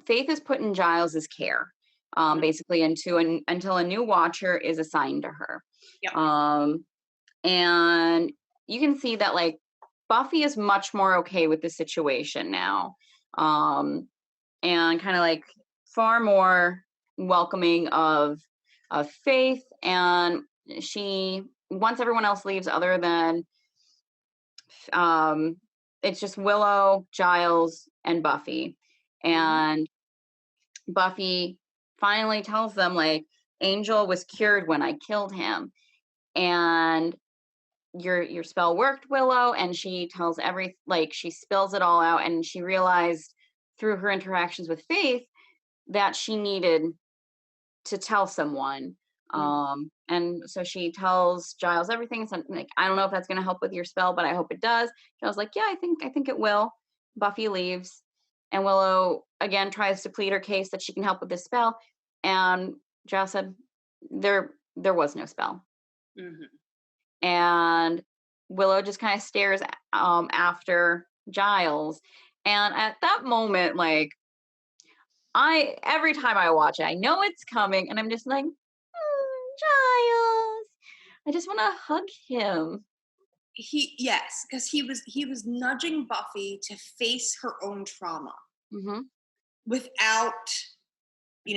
Faith is put in Giles's care, Mhm. basically until a new watcher is assigned to her. Yep. Um and you can see that like Buffy is much more okay with the situation now. Um and kind of like far more welcoming of Faith, and she once everyone else leaves other than um it's just Willow, Giles, and Buffy. Hmm. And Buffy finally tells them like Angel was cured when I killed him, and your spell worked, Willow. And she tells she spills it all out, and she realized through her interactions with Faith that she needed to tell someone. And so she tells Giles everything. Something like, I don't know if that's going to help with your spell, but I hope it does. Giles like, yeah, I think it will. Buffy leaves, and Willow again tries to plead her case that she can help with this spell. And Giles said, there was no spell. Hmm. And Willow just kind of stares after Giles. And at that moment, like I every time I watch it, I know it's coming, and I'm just like, Giles. I just want to hug him. Yes, because he was nudging Buffy to face her own trauma Mm-hmm. without,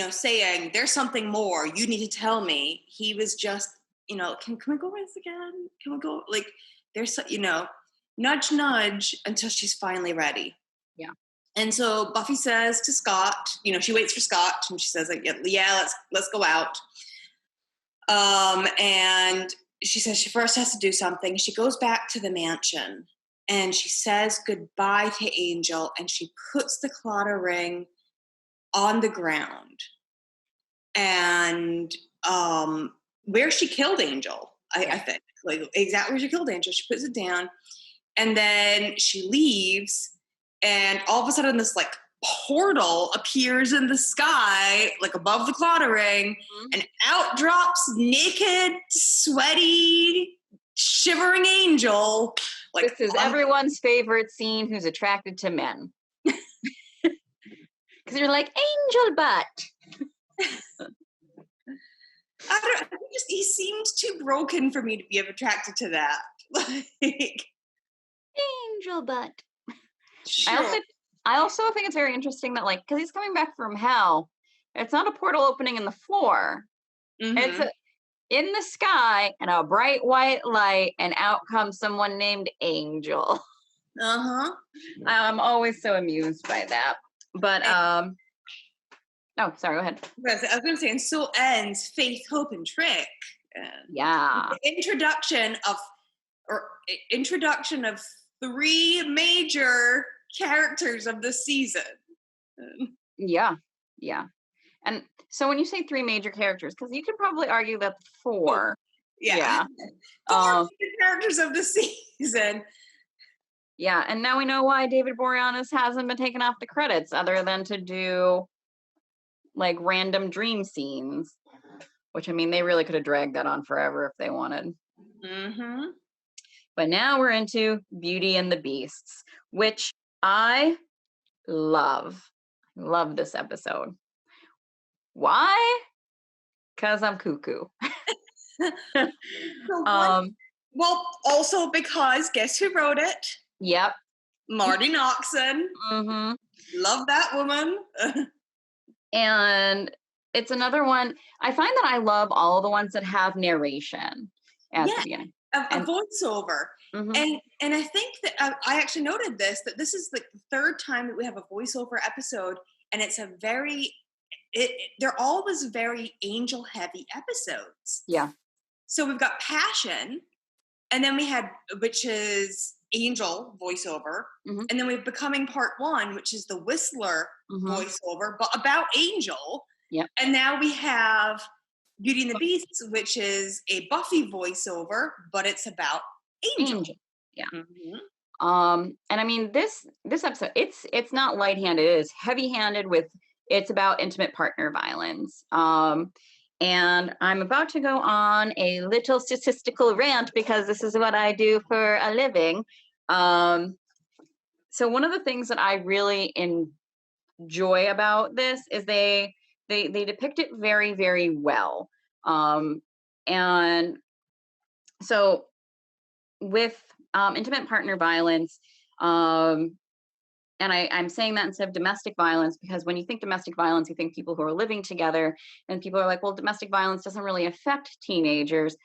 saying there's something more. You need to tell me. He was just, can we go over this again? Can we go like there's nudge nudge until she's finally ready. Yeah. And so Buffy says to Scott, she waits for Scott and she says like, yeah, let's go out. And she says she first has to do something. She goes back to the mansion and she says goodbye to Angel and she puts the Claddagh ring on the ground. And where she killed Angel, I think, like exactly where she killed Angel, she puts it down and then she leaves and all of a sudden this like portal appears in the sky, like above the Claddagh ring, and out drops naked, sweaty, shivering Angel. Like this is everyone's favorite scene who's attracted to men. Because you're like, Angel butt. He seemed too broken for me to be attracted to that. Like, Angel butt. sure. I also think it's very interesting that, like, because he's coming back from hell, it's not a portal opening in the floor. Mm-hmm. It's in the sky and a bright white light, and out comes someone named Angel. I'm always so amused by that. But oh, sorry, go ahead. I was going to say, and so ends Faith, Hope, and Trick. Yeah. The introduction of three major characters of the season. Yeah. And so when you say three major characters, because you could probably argue that four. Yeah. Four major characters of the season. Yeah, and now we know why David Boreanaz hasn't been taken off the credits, other than to do like random dream scenes, which, I mean, they really could have dragged that on forever if they wanted. Mm-hmm. But now we're into Beauty and the Beasts, which I love. Love this episode. Why? Because I'm cuckoo. Well, also because guess who wrote it? Yep. Marty Noxon. Mm-hmm. Love that woman. And it's another one. I find that I love all of the ones that have narration at the beginning. A voiceover. Mm-hmm. And I think that I actually noted that this is the third time that we have a voiceover episode, and it's they're always very angel heavy episodes. Yeah. So we've got Passion, and then we had, which is Angel voiceover, and then we have Becoming Part 1, which is the Whistler voiceover, but about Angel. Yeah. And now we have Beauty and the Beasts, which is a Buffy voiceover, but it's about Angel. Yeah. And I mean, this episode, it's not light-handed, it is heavy-handed it's about intimate partner violence. And I'm about to go on a little statistical rant because this is what I do for a living. So one of the things that I really enjoy about this is they depict it very, very well. And so with intimate partner violence, and I'm saying that instead of domestic violence, because when you think domestic violence, you think people who are living together, and people are like, well, domestic violence doesn't really affect teenagers,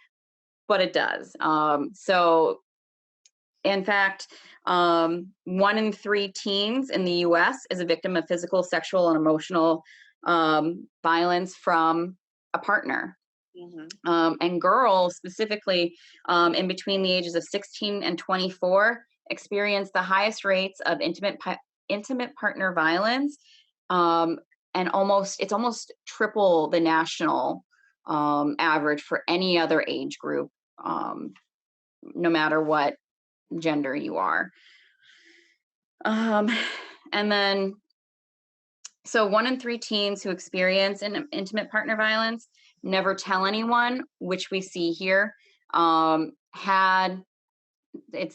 but it does. So in fact, 1 in 3 teens in the US is a victim of physical, sexual, and emotional violence from a partner. And girls specifically in between the ages of 16 and 24 experience the highest rates of intimate partner violence, and it's almost triple the national average for any other age group, no matter what gender you are. And then, so 1 in 3 teens who experience intimate partner violence never tell anyone, which we see here. It's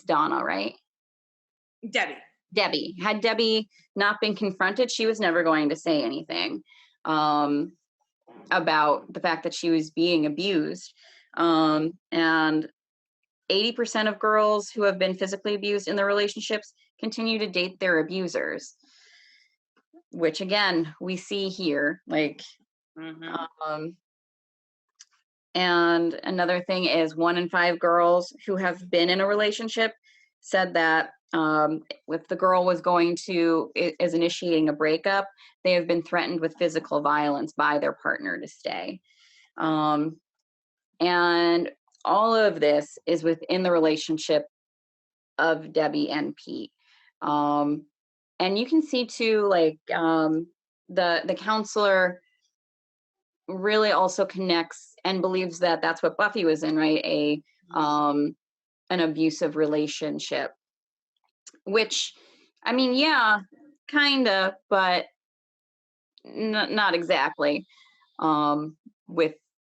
Donna, right? Debbie. Had Debbie not been confronted, she was never going to say anything about the fact that she was being abused. And 80% of girls who have been physically abused in their relationships continue to date their abusers, which again, we see here, like, and another thing is 1 in 5 girls who have been in a relationship said that if the girl is initiating a breakup, they have been threatened with physical violence by their partner to stay. And all of this is within the relationship of Debbie and Pete. And you can see too, like, the counselor really also connects and believes that that's what Buffy was in, right? An abusive relationship, which, I mean, yeah, kind of, but not exactly.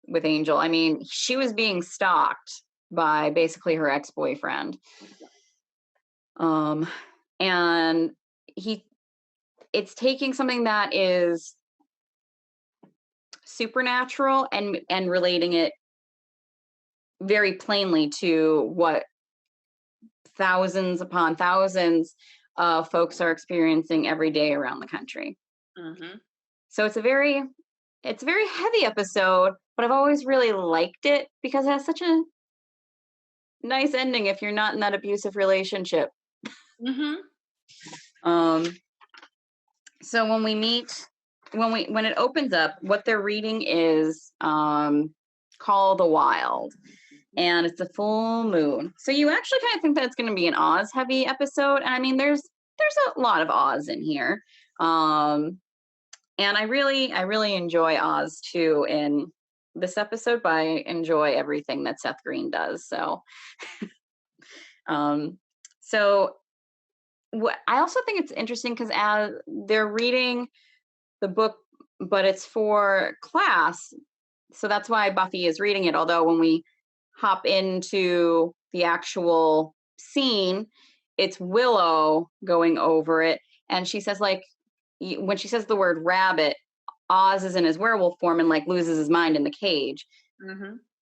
With Angel, I mean, she was being stalked by basically her ex-boyfriend, and it's taking something that is supernatural and relating it very plainly to what thousands upon thousands of folks are experiencing every day around the country. So it's a very heavy episode, but I've always really liked it because it has such a nice ending if you're not in that abusive relationship. So when it opens up, what they're reading is Call the Wild, and it's a full moon. So you actually kind of think that it's going to be an Oz heavy episode. And I mean, there's a lot of Oz in here. And I really enjoy Oz too in this episode, but I enjoy everything that Seth Green does. So, so what I also think it's interesting because as they're reading the book, but it's for class. So that's why Buffy is reading it. Although when we hop into the actual scene, it's Willow going over it. And she says, like, when she says the word rabbit, Oz is in his werewolf form and like loses his mind in the cage.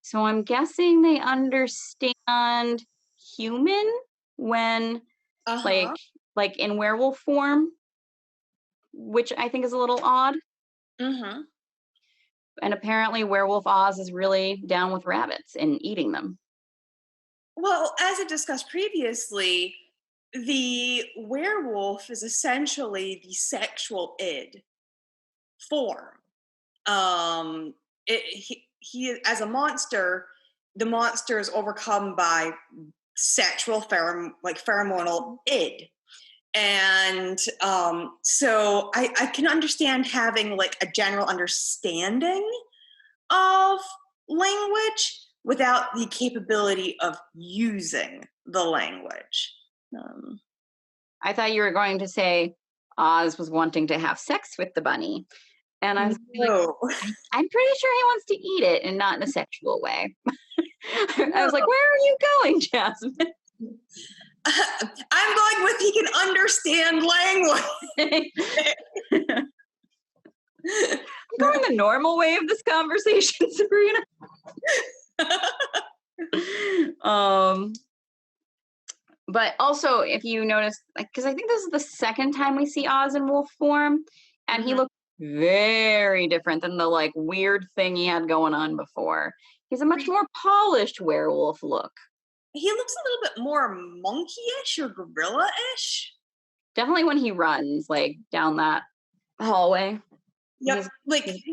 So I'm guessing they understand human when like in werewolf form, which I think is a little odd. And apparently werewolf Oz is really down with rabbits and eating them. Well, as I discussed previously, the werewolf is essentially the sexual id form. He as a monster, the monster is overcome by sexual pheromonal id. And so I can understand having like a general understanding of language without the capability of using the language. I thought you were going to say Oz was wanting to have sex with the bunny. And I was like, I'm pretty sure he wants to eat it and not in a sexual way. I was like, where are you going, Jasmine? I'm going with he can understand language. I'm going the normal way of this conversation, Sabrina. But also, if you notice, because I think this is the second time we see Oz in wolf form, and he looks very different than the like weird thing he had going on before. He's a much more polished werewolf look. He looks a little bit more monkey-ish or gorilla-ish. Definitely when he runs like down that hallway. Yep.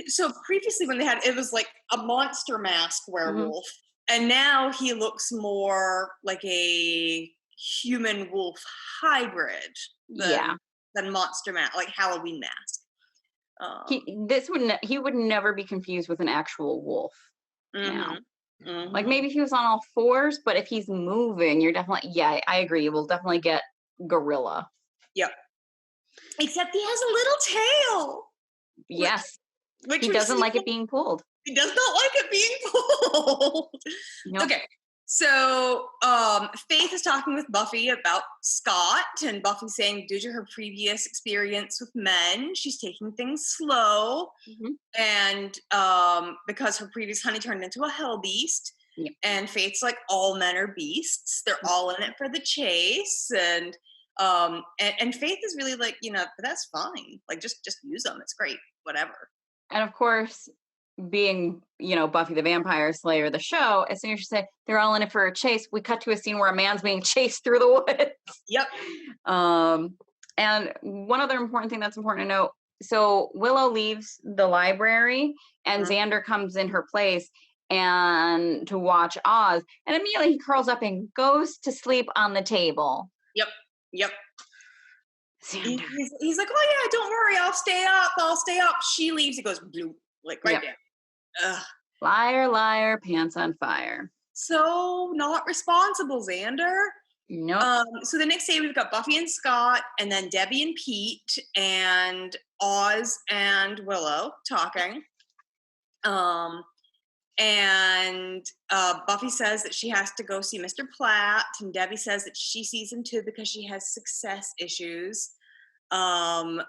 So previously when they had, it was like a monster mask werewolf. And now he looks more like a human wolf hybrid than monster mask, like Halloween mask. He would never be confused with an actual wolf now. Like maybe if he was on all fours, but if he's moving, you're definitely, I agree. You will definitely get gorilla. Yep. Except he has a little tail. Yes. Which he doesn't like it being pulled. He does not like it being pulled. Nope. Okay. So Faith is talking with Buffy about Scott, and Buffy's saying due to her previous experience with men, she's taking things slow, and because her previous honey turned into a hell beast. Yeah. And Faith's like, all men are beasts. They're all in it for the chase, and Faith is really like, but that's fine. Like, just use them. It's great. Whatever. And of course, being, Buffy the Vampire Slayer, the show, as soon as you say they're all in it for a chase, we cut to a scene where a man's being chased through the woods. Yep. And one other important thing that's important to note, so Willow leaves the library and Xander comes in her place and to watch Oz, and immediately he curls up and goes to sleep on the table. Yep. He's like, oh yeah, don't worry, I'll stay up. She leaves, he goes bloop, like right there. Ugh. Liar, liar, pants on fire. So not responsible, Xander. Nope. So the next day we've got Buffy and Scott, and then Debbie and Pete, and Oz and Willow talking. And Buffy says that she has to go see Mr. Platt, and Debbie says that she sees him too because she has success issues. And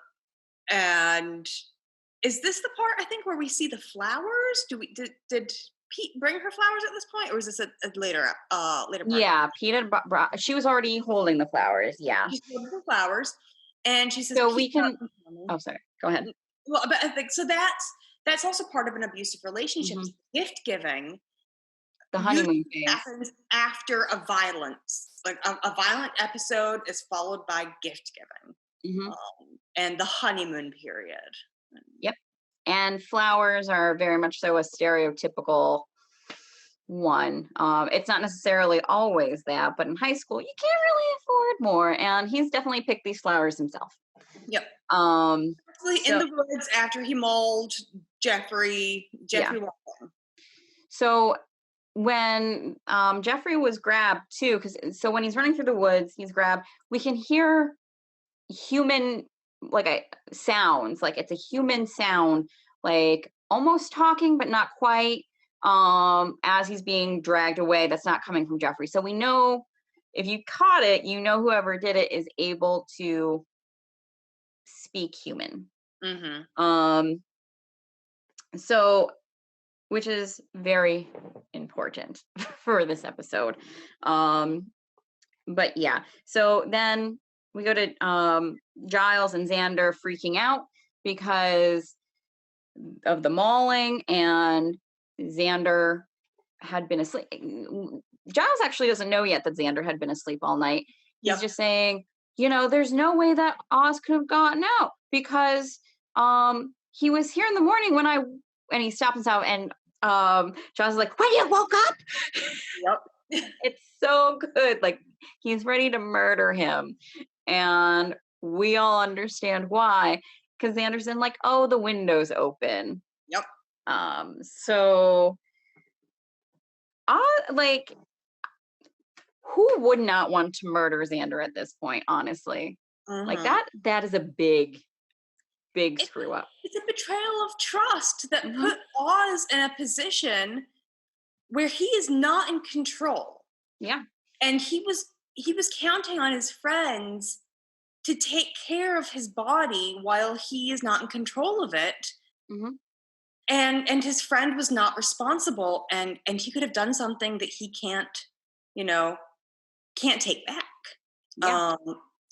is this the part, I think, where we see the flowers? Did Pete bring her flowers at this point, or is this a later part? Yeah, Pete had brought, she was already holding the flowers. Yeah, she's holding the flowers, and she says, so we can. Oh, sorry. Go ahead. Well, but I think so. That's also part of an abusive relationship. Gift giving, the honeymoon phase, happens after a violence, like a violent episode is followed by gift giving, and the honeymoon period. Yep. And flowers are very much so a stereotypical one. It's not necessarily always that, but in high school, you can't really afford more. And he's definitely picked these flowers himself. Yep. In the woods after he mauled Jeffrey Walton. So when Jeffrey was grabbed too, so when he's running through the woods, he's grabbed, we can hear human sounds, like it's a human sound, like almost talking but not quite, as he's being dragged away. That's not coming from Jeffrey. So we know, if you caught it, whoever did it is able to speak human. So, which is very important for this episode. But yeah, so then we go to Giles and Xander freaking out because of the mauling, and Xander had been asleep. Giles actually doesn't know yet that Xander had been asleep all night. He's just saying, there's no way that Oz could have gotten out because he was here in the morning and he stopped himself, and Giles is like, when you woke up? Yep. It's so good. Like, he's ready to murder him. And we all understand why, because Xander's in like, oh, the window's open. Yep. So who would not want to murder Xander at this point, honestly? Like that is a big screw up. It's a betrayal of trust that put Oz in a position where he is not in control. Yeah. And he was counting on his friends to take care of his body while he is not in control of it. And his friend was not responsible, and he could have done something that he can't take back.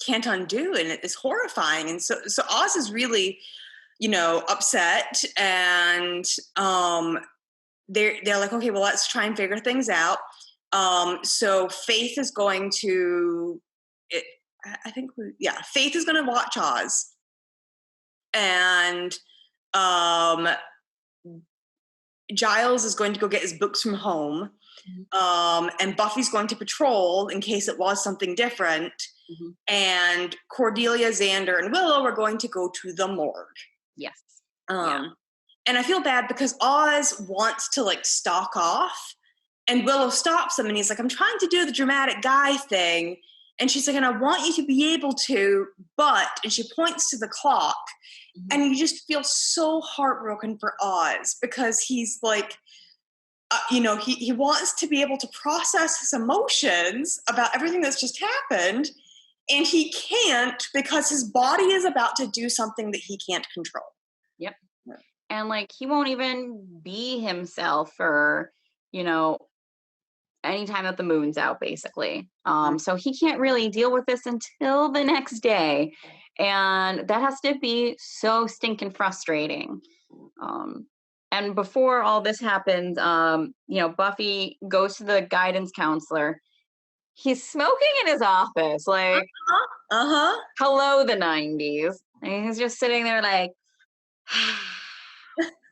Can't undo, and it is horrifying. And so Oz is really, upset, and they're like, okay, well, let's try and figure things out. So Faith is going to, Faith is going to watch Oz, and Giles is going to go get his books from home, and Buffy's going to patrol in case it was something different. And Cordelia, Xander, and Willow are going to go to the morgue. Yes. And I feel bad because Oz wants to stalk off, and Willow stops him, and he's like, I'm trying to do the dramatic guy thing. And she's like, and I want you to be able to, and she points to the clock, and you just feel so heartbroken for Oz because he's like, he wants to be able to process his emotions about everything that's just happened, and he can't because his body is about to do something that he can't control. Yep. And like he won't even be himself for, anytime that the moon's out, basically. So he can't really deal with this until the next day. And that has to be so stinking frustrating. And before all this happens, Buffy goes to the guidance counselor. He's smoking in his office, like, hello, the 90s. And he's just sitting there like,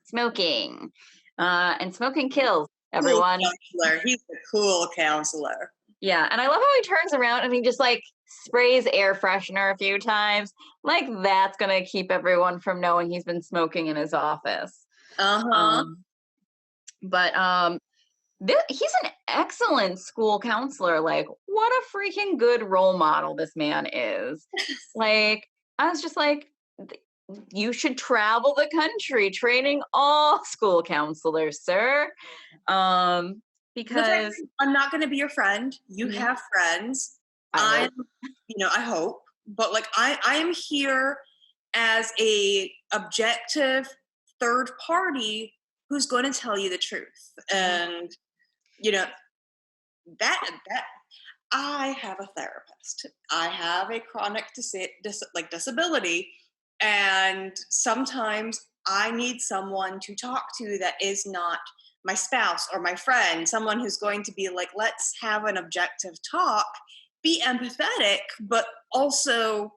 smoking. And smoking kills, everyone. Cool counselor. He's a cool counselor. Yeah, and I love how he turns around and he just like sprays air freshener a few times. Like that's gonna keep everyone from knowing he's been smoking in his office. But he's an excellent school counselor. Like, what a freaking good role model this man is. Like, I was just like, you should travel the country training all school counselors, sir. Because I'm not going to be your friend. You have friends. I hope, but like I am here as a objective third party who's going to tell you the truth. And that I have a therapist. I have a chronic disability, and sometimes I need someone to talk to that is not my spouse or my friend, someone who's going to be like, let's have an objective talk, be empathetic, but also,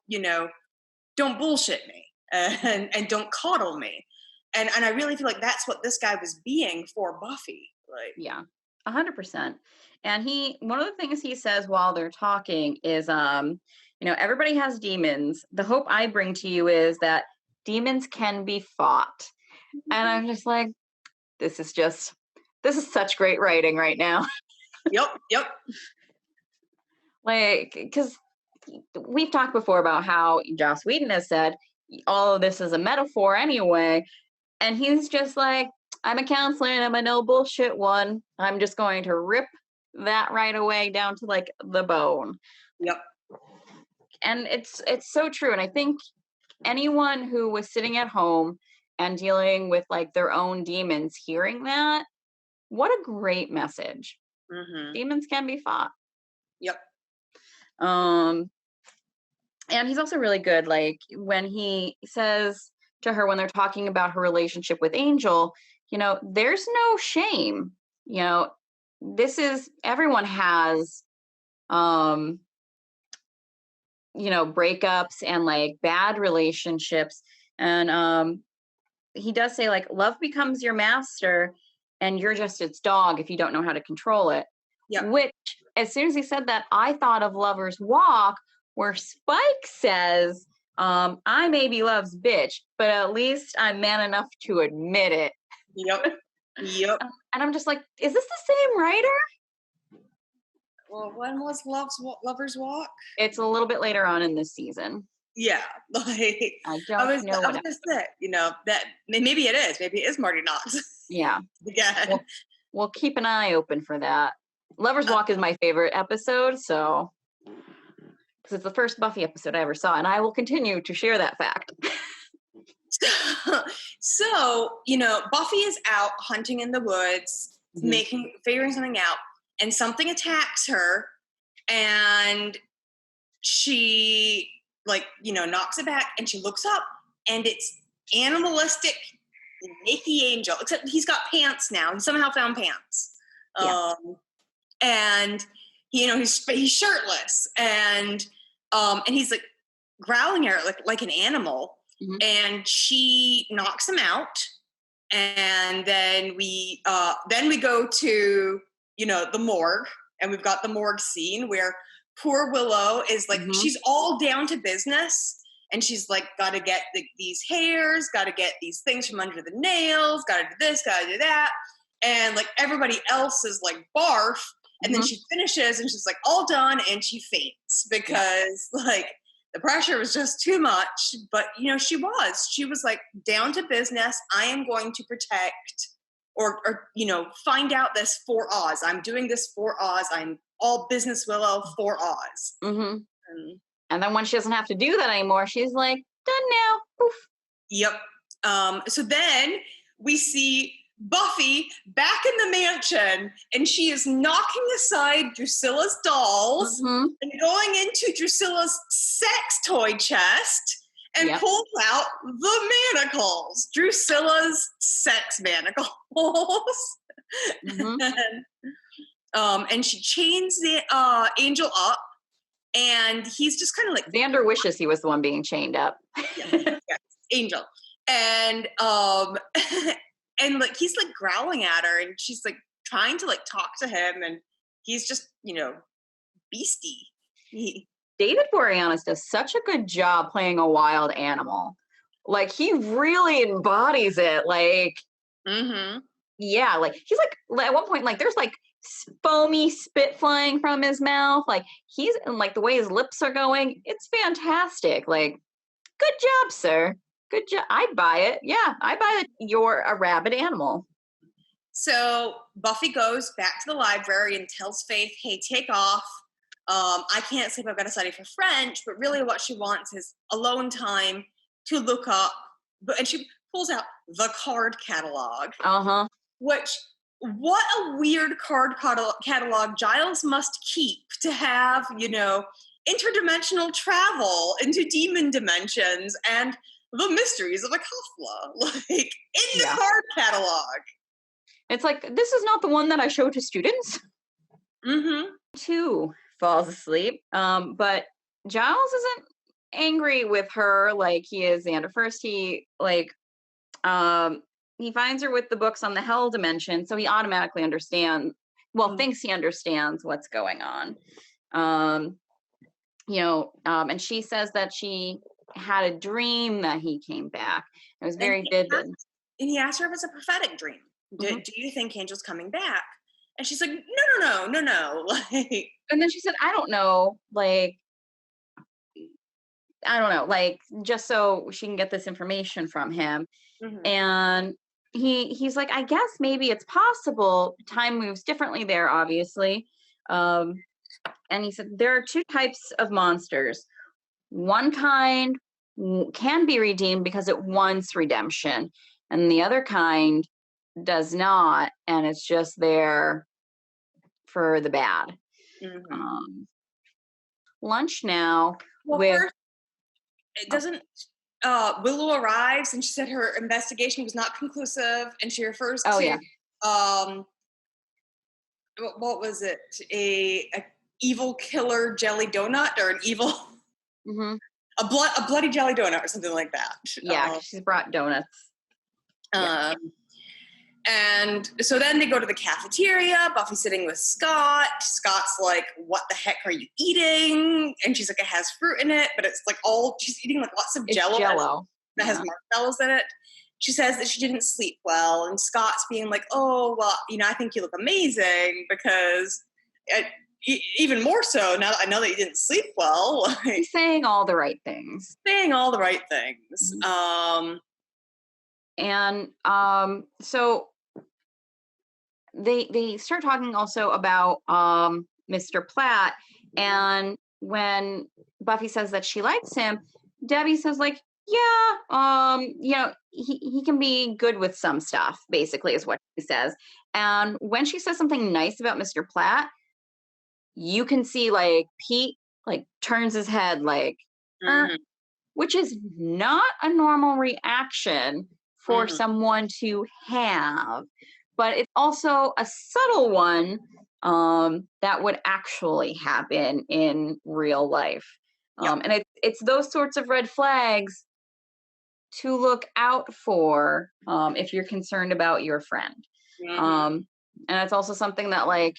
don't bullshit me and don't coddle me. And I really feel like that's what this guy was being for Buffy. Like, yeah, 100%. And one of the things he says while they're talking is, everybody has demons. The hope I bring to you is that demons can be fought. And I'm just like, this is such great writing right now. Yep. Like, because we've talked before about how Joss Whedon has said all of this is a metaphor anyway. And he's just like, I'm a counselor and I'm a no bullshit one. I'm just going to rip that right away down to like the bone. Yep. And it's so true. And I think anyone who was sitting at home and dealing with like their own demons, hearing that, what a great message. Demons can be fought. Yep. And he's also really good, like when he says to her when they're talking about her relationship with Angel, there's no shame. Everyone has breakups and like bad relationships. And he does say like love becomes your master and you're just its dog if you don't know how to control it. Yeah. Which, as soon as he said that, I thought of Lover's Walk, where Spike says, I may be love's bitch, but at least I'm man enough to admit it. Yep. And I'm just like, is this the same writer? Well, when was Lover's Walk? It's a little bit later on in this season. Yeah, like I don't know. I was just saying, that maybe it is. Maybe it is Marty Knox. Yeah. Again. We'll keep an eye open for that. Lover's Walk is my favorite episode, so because it's the first Buffy episode I ever saw, and I will continue to share that fact. So, Buffy is out hunting in the woods, figuring something out, and something attacks her, and she knocks it back, and she looks up, and it's animalistic Nikki Angel, except he's got pants now. He somehow found pants. Yeah. And he's shirtless, and he's like growling at her like an animal, and she knocks him out, and then we go to the morgue, and we've got the morgue scene where poor Willow is like she's all down to business, and she's like got to get these hairs, got to get these things from under the nails, got to do this, got to do that, and like everybody else is like barf. And then she finishes and she's like all done, and she faints because like the pressure was just too much. But she was like down to business. I am going to protect or find out this for Oz. I'm doing this for Oz. I'm all business Willow for Oz. Mm-hmm. And then when she doesn't have to do that anymore, she's like, done now. Poof. Yep. So then we see Buffy back in the mansion, and she is knocking aside Drusilla's dolls and going into Drusilla's sex toy chest and pulls out the manacles, Drusilla's sex manacles. And she chains the Angel up, and he's just kind of like... Xander wishes he was the one being chained up. Yes, Angel. And and like he's like growling at her, and she's like trying to like talk to him, and he's just beastie. David Boreanaz does such a good job playing a wild animal. Like he really embodies it. Like yeah, like he's like at one point like there's like foamy spit flying from his mouth. Like he's like the way his lips are going, it's fantastic. Like good job, sir. Good job. I'd buy it. Yeah, I buy that you're a rabid animal. So Buffy goes back to the library and tells Faith, hey, take off. I can't sleep. I've got to study for French. But really what she wants is alone time to look up. And she pulls out the card catalog. Which, what a weird card catalog Giles must keep to have, interdimensional travel into demon dimensions and the mysteries of Akafla, like in the card catalog. It's like, this is not the one that I show to students. Two falls asleep. But Giles isn't angry with her like he is Xander. First, he finds her with the books on the hell dimension, so he automatically understands, thinks he understands what's going on. And she says that she had a dream that he came back. It was very vivid. And he asked her if it's a prophetic dream. Do you think Angel's coming back? And she's like, no. Like, and then she said, I don't know, just so she can get this information from him. And he's like, I guess maybe it's possible. Time moves differently there, obviously. And he said, there are two types of monsters. One kind can be redeemed because it wants redemption, and the other kind does not, and it's just there for the bad. Lunch now. First, it doesn't... Willow arrives, and she said her investigation was not conclusive, and she refers to what was it? A evil killer jelly donut, or an evil a bloody jelly donut, or something like that. Yeah, she's brought donuts. And so then they go to the cafeteria. Buffy's sitting with Scott. Scott's like, what the heck are you eating? And she's like, it has fruit in it, but it's like she's eating like lots of Jello. That has marshmallows in it. She says that she didn't sleep well. And Scott's being like, oh, well, I think you look amazing, because even more so now that I know that you didn't sleep well. He's saying all the right things. So they start talking also about Mr. Platt, and when Buffy says that she likes him, Debbie says like, he can be good with some stuff, basically is what she says. And when she says something nice about Mr. Platt, you can see like Pete like turns his head like which is not a normal reaction for someone to have, but it's also a subtle one that would actually happen in real life. And it's those sorts of red flags to look out for if you're concerned about your friend. And it's also something that like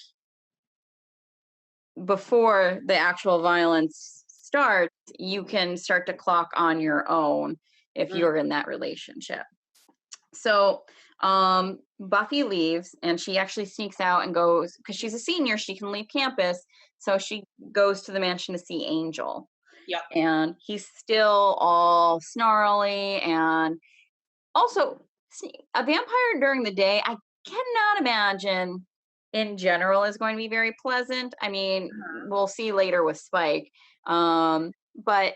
before the actual violence starts, you can start to clock on your own if you're in that relationship. So Buffy leaves, and she actually sneaks out and goes, because she's a senior, she can leave campus. So she goes to the mansion to see Angel. And he's still all snarly, and also a vampire during the day, I cannot imagine in general is going to be very pleasant. I mean, we'll see later with Spike. But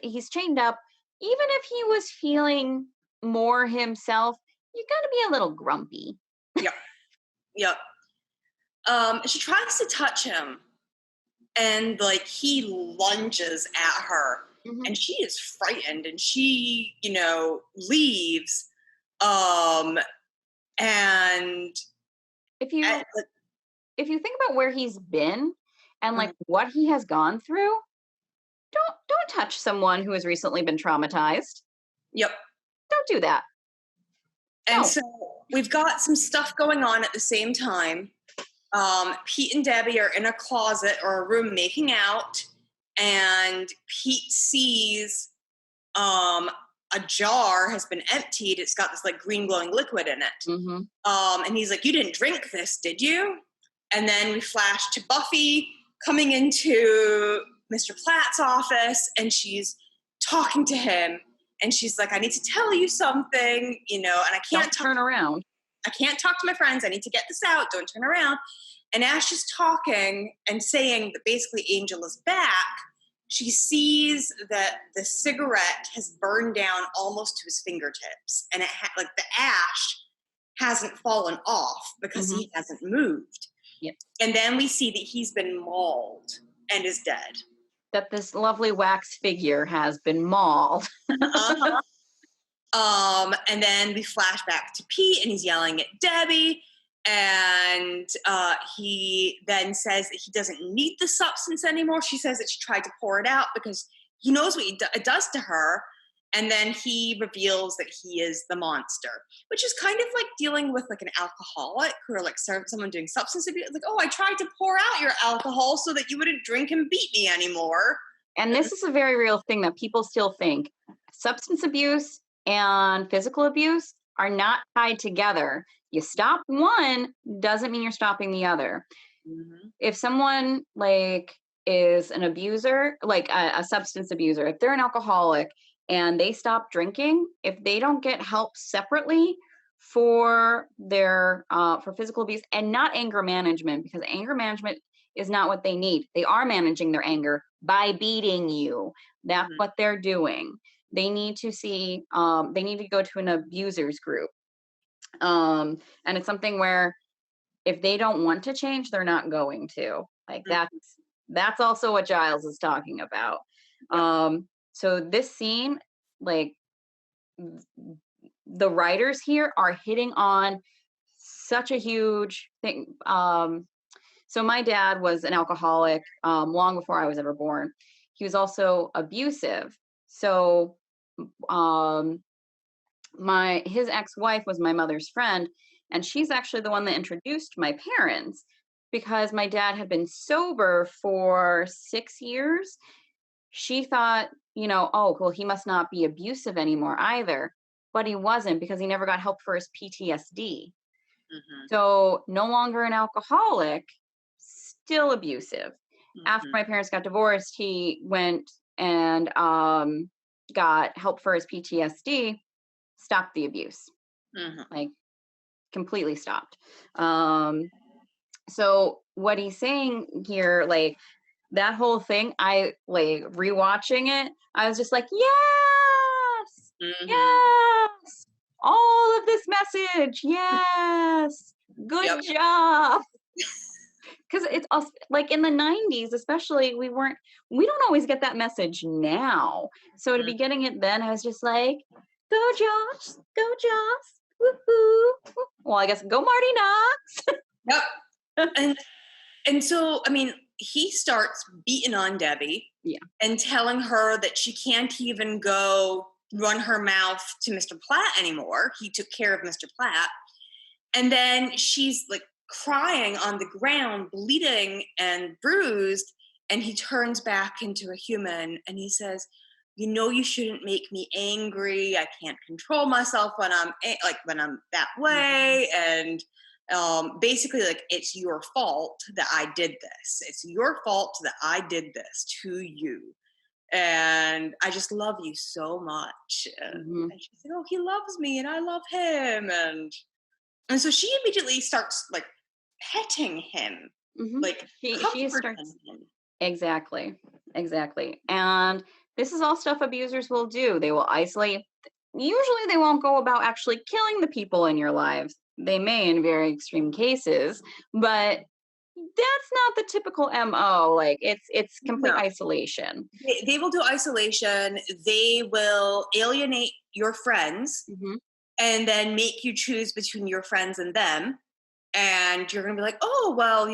he's chained up. Even if he was feeling more himself, you got to be a little grumpy. Yep. Yep. She tries to touch him, and like he lunges at her, and she is frightened, and she, leaves. And if you think about where he's been and like what he has gone through, don't touch someone who has recently been traumatized. Yep. Don't do that. And so we've got some stuff going on at the same time. Pete and Debbie are in a closet or a room making out, and Pete sees a jar has been emptied. It's got this like green glowing liquid in it. And he's like, "You didn't drink this, did you?" And then we flash to Buffy coming into Mr. Platt's office, and she's talking to him, and she's like, "I need to tell you something, and I can't turn around. I can't talk to my friends. I need to get this out. Don't turn around." And as she's talking and saying that basically Angel is back, she sees that the cigarette has burned down almost to his fingertips, and like the ash hasn't fallen off because he hasn't moved. Yep. And then we see that he's been mauled and is dead. That this lovely wax figure has been mauled. And then we flash back to Pete, and he's yelling at Debbie, and he then says that he doesn't need the substance anymore. She says that she tried to pour it out because he knows what it does to her. And then he reveals that he is the monster, which is kind of like dealing with like an alcoholic or like someone doing substance abuse. Like, "Oh, I tried to pour out your alcohol so that you wouldn't drink and beat me anymore." And this is a very real thing that people still think. Substance abuse and physical abuse are not tied together. You stop one doesn't mean you're stopping the other. If someone like is an abuser, like a substance abuser, if they're an alcoholic and they stop drinking, if they don't get help separately for their for physical abuse and not anger management, because anger management is not what they need. They are managing their anger by beating you. That's what they're doing. They need to see, they need to go to an abusers group. And it's something where if they don't want to change, they're not going to. Like that's also what Giles is talking about. So this scene, like the writers here are hitting on such a huge thing. So my dad was an alcoholic long before I was ever born. He was also abusive. So his ex-wife was my mother's friend, and she's actually the one that introduced my parents, because my dad had been sober for 6 years. She thought, oh, well, he must not be abusive anymore either. But he wasn't, because he never got help for his PTSD. So no longer an alcoholic, still abusive. After my parents got divorced, he went and got help for his PTSD, stopped the abuse. Like completely stopped. So what he's saying here, like that whole thing, I like rewatching it, I was just like, yes, yes, all of this message, yes, good job. Because it's us, like in the 90s, especially, we don't always get that message now. So to be getting it then, I was just like, go Josh, woohoo. Well, I guess go Marty Knox. Yep. And so, I mean, he starts beating on Debbie and telling her that she can't even go run her mouth to Mr. Platt anymore. He took care of Mr. Platt. And then she's like crying on the ground, bleeding and bruised. And he turns back into a human and he says, you shouldn't make me angry. I can't control myself when I'm that way. And basically, like, it's your fault that I did this. It's your fault that I did this to you. And I just love you so much. And she said, oh, he loves me and I love him. And And so she immediately starts like petting him, Hmm. like She starts. comforting him. Exactly. Exactly. And this is all stuff abusers will do. They will isolate. Usually they won't go about actually killing the people in your lives. They may in very extreme cases, but that's not the typical MO. Like it's complete No, isolation. they will do isolation. They will alienate your friends Hmm. and then make you choose between your friends and them. And you're gonna be like, oh well,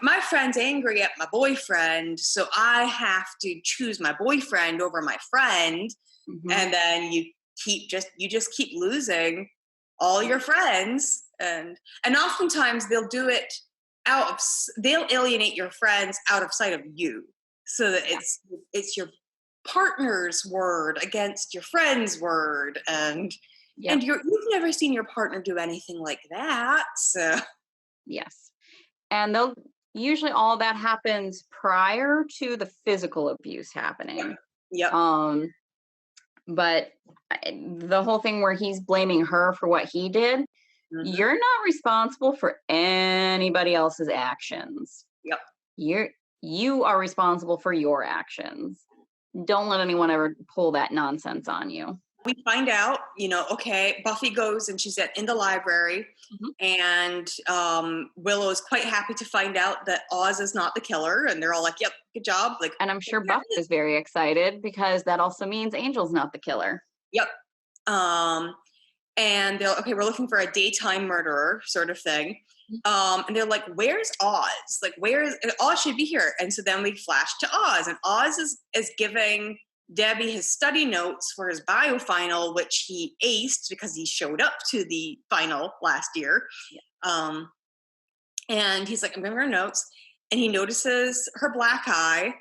my friend's angry at my boyfriend, so I have to choose my boyfriend over my friend. Hmm. And then you just keep losing all your friends, and oftentimes they'll do it they'll alienate your friends out of sight of you, so that Yeah. it's your partner's word against your friend's word, and Yep. you've never seen your partner do anything like that, so Yes. And they'll usually all that happens prior to the physical abuse yep, happening. yep. Um, but the whole thing where he's blaming her for what he did, Hmm. you're not responsible for anybody else's actions. Yep. You're you are responsible for your actions. Don't let anyone ever pull that nonsense on you. We find out, okay, Buffy goes and she's in the library, Mhm. and Willow is quite happy to find out that Oz is not the killer, and they're all like, "Yep, good job." Like, And I'm sure Buffy is very excited because that also means Angel's not the killer. yep. Um, and they're okay. We're looking for a daytime murderer, sort of thing. And they're like, "Where's Oz? Like, Oz should be here?" And so then we flash to Oz, and Oz is giving Debbie his study notes for his bio final, which he aced because he showed up to the final last year. Yeah. Um, and he's like, "I'm giving her notes," and he notices her black eye.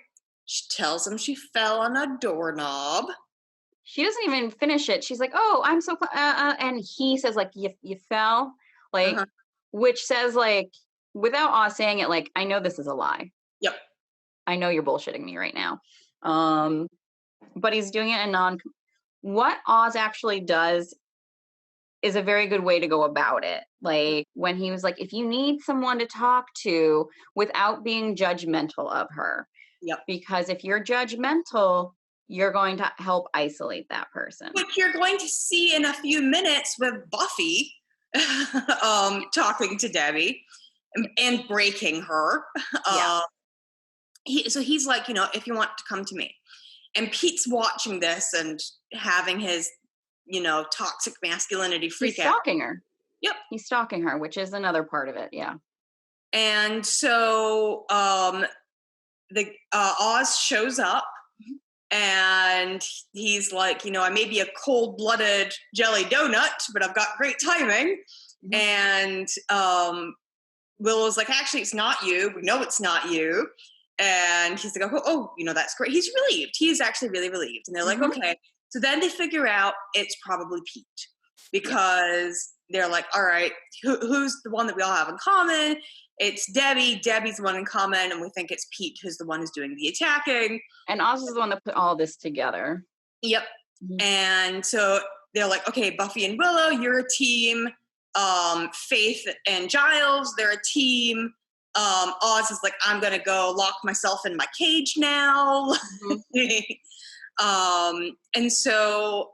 She tells him she fell on a doorknob. She doesn't even finish it. She's like, "Oh, I'm so," and he says, "Like you fell," like, Uh-huh. which says like, without Oz saying it, like, I know this is a lie. Yep. I know you're bullshitting me right now. Um, but he's doing it in non. What Oz actually does is a very good way to go about it. Like when he was like, if you need someone to talk to without being judgmental of her, Yep. because if you're judgmental, you're going to help isolate that person. Which you're going to see in a few minutes with Buffy talking to Debbie and breaking her. Yeah. Uh, so he's like, if you want to come to me. And Pete's watching this and having his, toxic masculinity He's freak out. stalking her. Yep. He's stalking her, which is another part of it. Yeah. And so the Oz shows up, and he's like, I may be a cold-blooded jelly donut, but I've got great timing. Mhm. And Willow's like, actually, it's not you. We know it's not you. And he's like, oh, that's great. He's relieved. He's actually really relieved. And they're like, Mhm. okay. So then they figure out it's probably Pete, because they're like, all right, who's the one that we all have in common? It's Debbie. Debbie's the one in common. And we think it's Pete who's the one who's doing the attacking. And Oz is the one that put all this together. Yep. Mhm. And so they're like, okay, Buffy and Willow, you're a team. Faith and Giles, they're a team. Oz is like, I'm gonna go lock myself in my cage now. Mhm. And so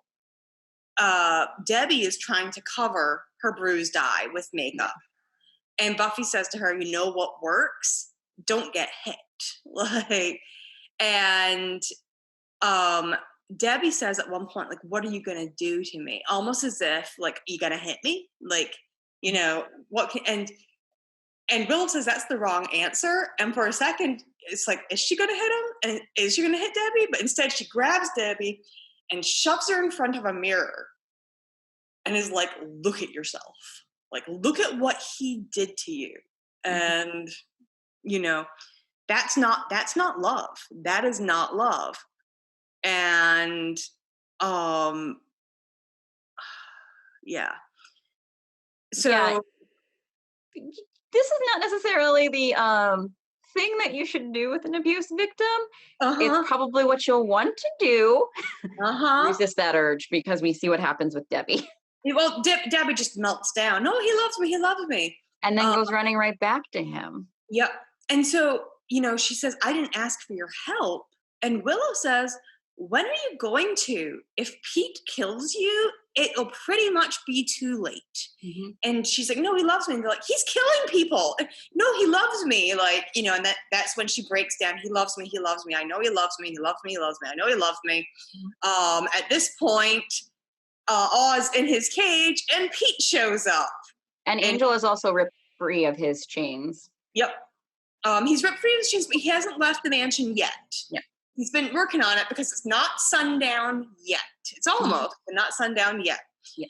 Debbie is trying to cover her bruised eye with makeup. And Buffy says to her, you know what works? Don't get hit. Like, and Debbie says at one point, like, what are you gonna do to me? Almost as if, like, you gonna hit me? Like, what can, and Will says that's the wrong answer. And for a second, it's like, is she gonna hit him? And is she gonna hit Debbie? But instead she grabs Debbie and shoves her in front of a mirror and is like, look at yourself. Like, look at what he did to you. And, that's not love. That is not love. And yeah. So Yeah. This is not necessarily the thing that you should do with an abuse victim. It's uh-huh. probably what you'll want to do. Uh-huh. Resist that urge because we see what happens with Debbie. Well, Debbie just melts down. No, he loves me. He loves me. And then Uh, goes running right back to him. yep. And so, she says, I didn't ask for your help. And Willow says, when are you going to? If Pete kills you, it'll pretty much be too late. Mm-hmm. And she's like, no, he loves me. And they're like, he's killing people. No, he loves me. Like, and that's when she breaks down. He loves me. He loves me. I know he loves me. He loves me. He loves me. I know he loves me. At this point, Oz in his cage, and Pete shows up. And Angel is also ripped free of his chains. Yep. He's ripped free of his chains, but he hasn't left the mansion yet. Yep. He's been working on it because it's not sundown yet. It's almost, but not sundown yet. Yeah.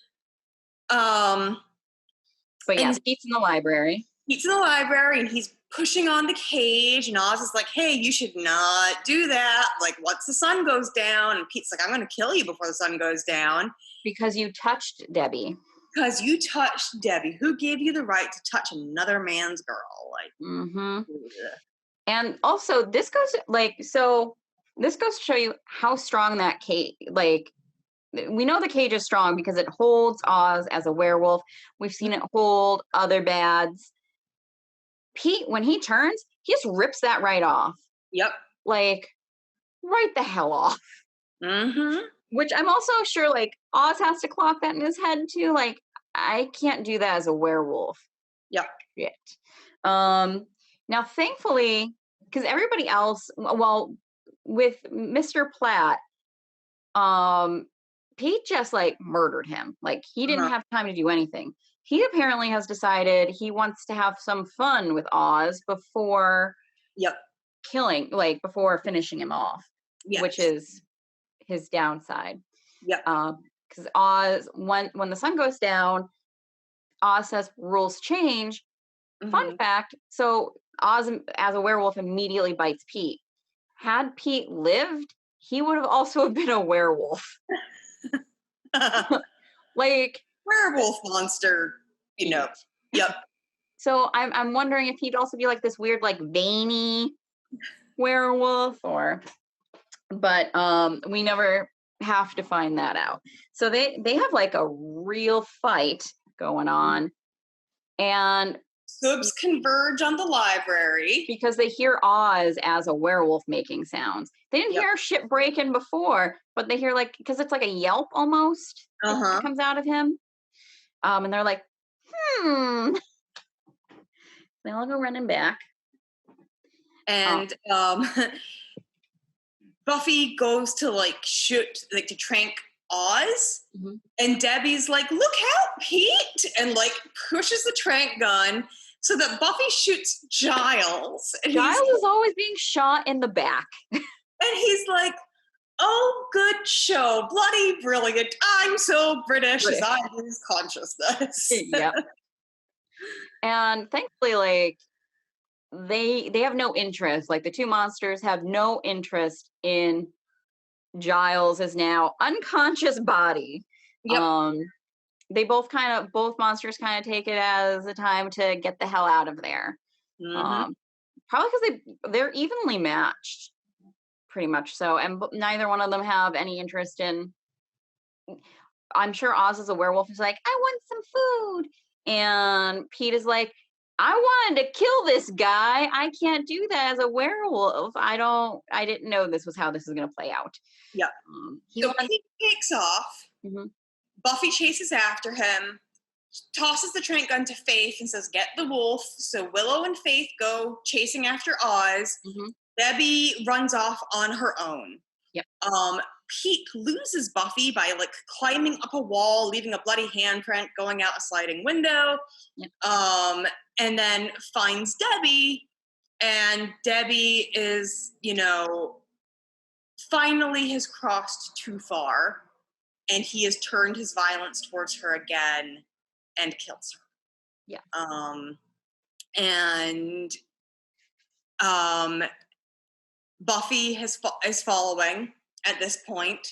But yeah, Pete's in the library. Pete's in the library, and he's pushing on the cage, and Oz is like, hey, you should not do that. Like, once the sun goes down, and Pete's like, I'm going to kill you before the sun goes down. Because you touched Debbie. Because you touched Debbie. Who gave you the right to touch another man's girl? Like, And also, this goes to show you how strong that cage, we know the cage is strong because it holds Oz as a werewolf. We've seen it hold other bads. Pete, when he turns, he just rips that right off. Yep. Like, right the hell off. Mm-hmm. Which I'm also sure, Oz has to clock that in his head, too. Like, I can't do that as a werewolf. Yep. Shit. Now, thankfully, because everybody else, well, with Mr. Platt, Pete just murdered him. Like, he didn't have time to do anything. He apparently has decided he wants to have some fun with Oz before killing, before finishing him off, which is his downside. Because Oz, when the sun goes down, Oz says rules change. Fun fact, so Oz as a werewolf immediately bites Pete. Had Pete lived, he would have also been a werewolf. Werewolf monster, Yep. So I'm wondering if he'd also be this weird, veiny werewolf, but we never have to find that out. So they have a real fight going on, and Hooves converge on the library because they hear Oz as a werewolf making sounds. They didn't hear shit breaking before, but they hear because it's like a yelp almost that comes out of him. And they're like, They all go running back. And Buffy goes to shoot, to trank Oz. And Debbie's like, look out, Pete! And pushes the trank gun so that Buffy shoots Giles. And Giles is always being shot in the back. And he's like, oh, good show. Bloody brilliant. I'm so British. As I lose consciousness. Yep. And thankfully, they have no interest. The two monsters have no interest in Giles' now unconscious body. Yep. They both monsters take it as a time to get the hell out of there. Probably because they're evenly matched, pretty much so, and neither one of them have any interest in. I'm sure Oz is a werewolf. Is like, I want some food, and Pete is like, I wanted to kill this guy. I can't do that as a werewolf. I didn't know this was how this is going to play out. Yep. So Pete takes off. Buffy chases after him, tosses the trank gun to Faith and says, get the wolf. So Willow and Faith go chasing after Oz. Debbie runs off on her own. Yep. Pete loses Buffy by climbing up a wall, leaving a bloody handprint, going out a sliding window. Yep. And then finds Debbie, and Debbie is, finally has crossed too far, and he has turned his violence towards her again and kills her. Yeah. Buffy is following at this point.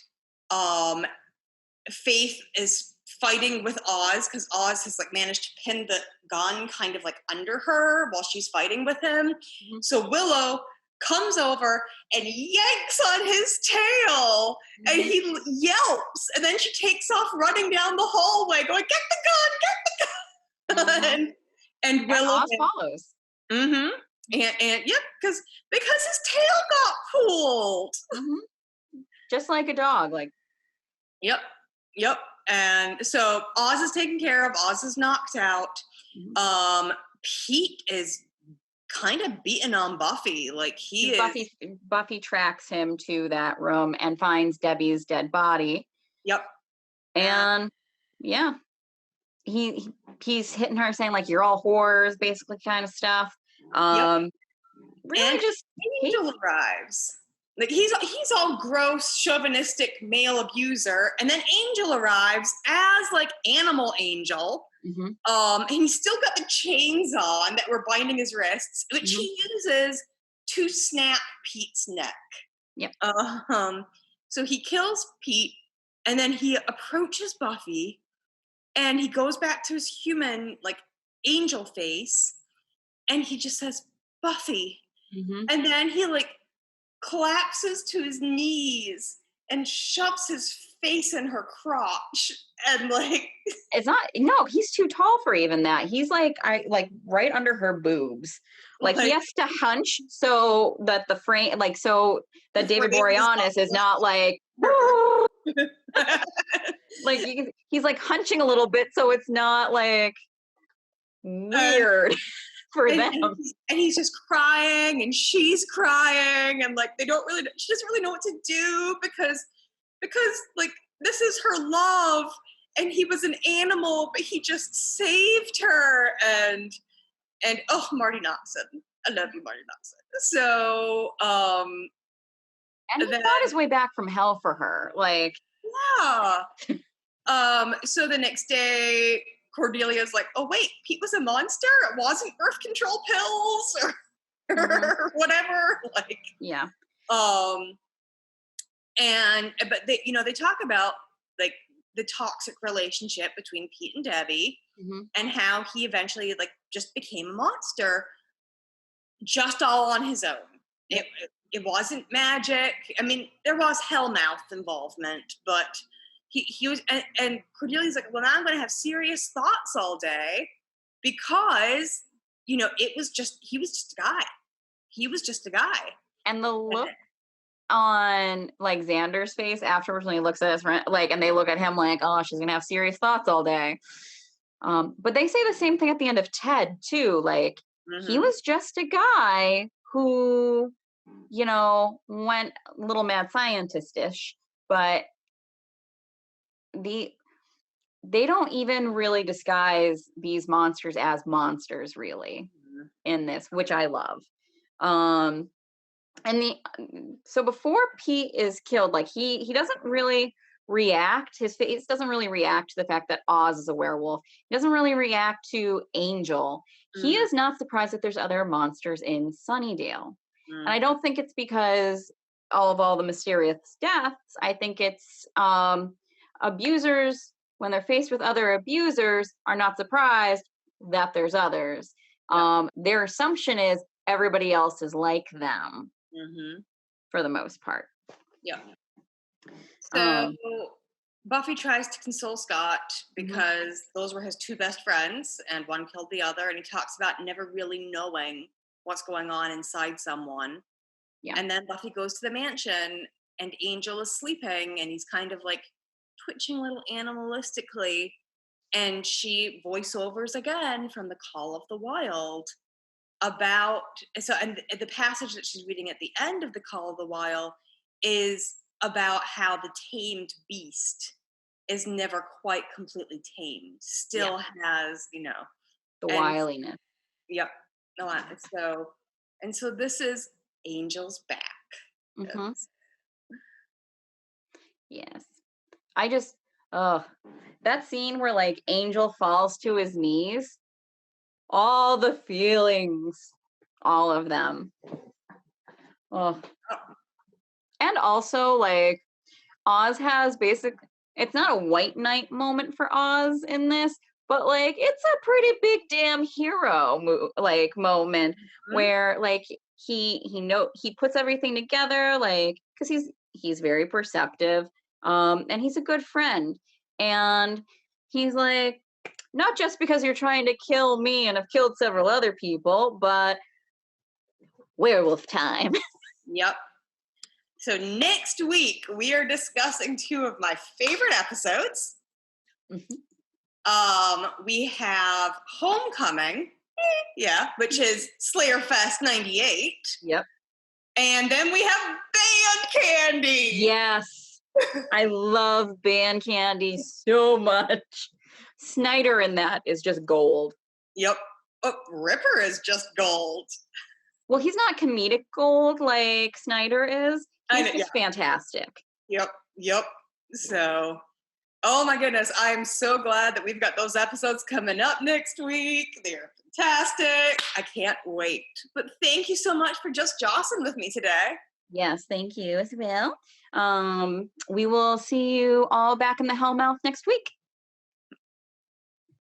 Faith is fighting with Oz because Oz has managed to pin the gun kind of under her while she's fighting with him. So Willow comes over and yanks on his tail, and he yelps, and then she takes off running down the hallway going, "Get the gun, get the gun!" and Willow Oz follows. Mm-hmm. And yep, because his tail got pulled. Just like a dog, like. Yep. And so Oz is taken care of. Oz is knocked out. Pete is kind of beaten on Buffy. Like Buffy tracks him to that room and finds Debbie's dead body. Yep. And yeah, he's hitting her, saying like, "You're all whores," basically, kind of stuff. Really, and just Angel arrives. Like he's all gross, chauvinistic male abuser, and then Angel arrives as like animal Angel. And he's still got the chains on that were binding his wrists, which he uses to snap Pete's neck. Yep. So he kills Pete, and then he approaches Buffy, and he goes back to his human, like, angel face, and he just says, "Buffy." And then he, like, collapses to his knees and shoves his face in her crotch, and like it's not, no, he's too tall for even that. He's like right under her boobs. Like he has to hunch so that the frame, like, so that David Boreanaz is not like like he's like hunching a little bit so it's not like weird for them. And he's just crying, and she's crying, and like she doesn't really know what to do because like this is her love, and he was an animal, but he just saved her, and oh, Marty Noxon, I love you, Marty Noxon. So and he fought his way back from hell for her, like, yeah. So the next day, Cordelia's like, "Oh wait, Pete was a monster? It wasn't birth control pills or whatever." Like, yeah. But they talk about like the toxic relationship between Pete and Debbie, and how he eventually like just became a monster, just all on his own. It wasn't magic. I mean, there was Hellmouth involvement, but he was, and Cordelia's like, "Well, now I'm going to have serious thoughts all day," because he was just a guy. He was just a guy. And the look on like Xander's face afterwards when he looks at his friend, like, and they look at him like, "Oh, she's gonna have serious thoughts all day." But they say the same thing at the end of Ted too. Like, he was just a guy who, went a little mad scientist-ish, but they don't even really disguise these monsters as monsters really in this, which I love. So before Pete is killed, like he doesn't really react. His face doesn't really react to the fact that Oz is a werewolf. He doesn't really react to Angel. He is not surprised that there's other monsters in Sunnydale. And I don't think it's because of all the mysterious deaths. I think it's abusers, when they're faced with other abusers, are not surprised that there's others. Their assumption is everybody else is like them, for the most part. Yeah. So Buffy tries to console Scott because those were his two best friends, and one killed the other, and he talks about never really knowing what's going on inside someone. Yeah. And then Buffy goes to the mansion, and Angel is sleeping, and he's kind of like twitching a little animalistically, and she voiceovers again from the Call of the Wild and the passage that she's reading at the end of the Call of the Wild is about how the tamed beast is never quite completely tamed, still has, the wiliness. Yep. So this is Angel's back. Yes. I just, that scene where like Angel falls to his knees, all the feelings, all of them. And also like Oz has it's not a white knight moment for Oz in this, but like it's a pretty big damn hero like moment Mhm. where like he puts everything together, like because he's very perceptive, and he's a good friend, and he's like, not just because you're trying to kill me and have killed several other people, but werewolf time. Yep. So next week we are discussing two of my favorite episodes. Mhm. We have Homecoming, yeah, which is Slayer Fest 98. Yep. And then we have Band Candy. Yes. I love Band Candy so much. Snyder in that is just gold. Yep. Oh, Ripper is just gold. Well, he's not comedic gold like Snyder is. I He's know, just fantastic. Yep. So, oh my goodness, I'm so glad that we've got those episodes coming up next week. They're fantastic. I can't wait. But thank you so much for just Jossin with me today. Yes, thank you as well. We will see you all back in the Hellmouth next week.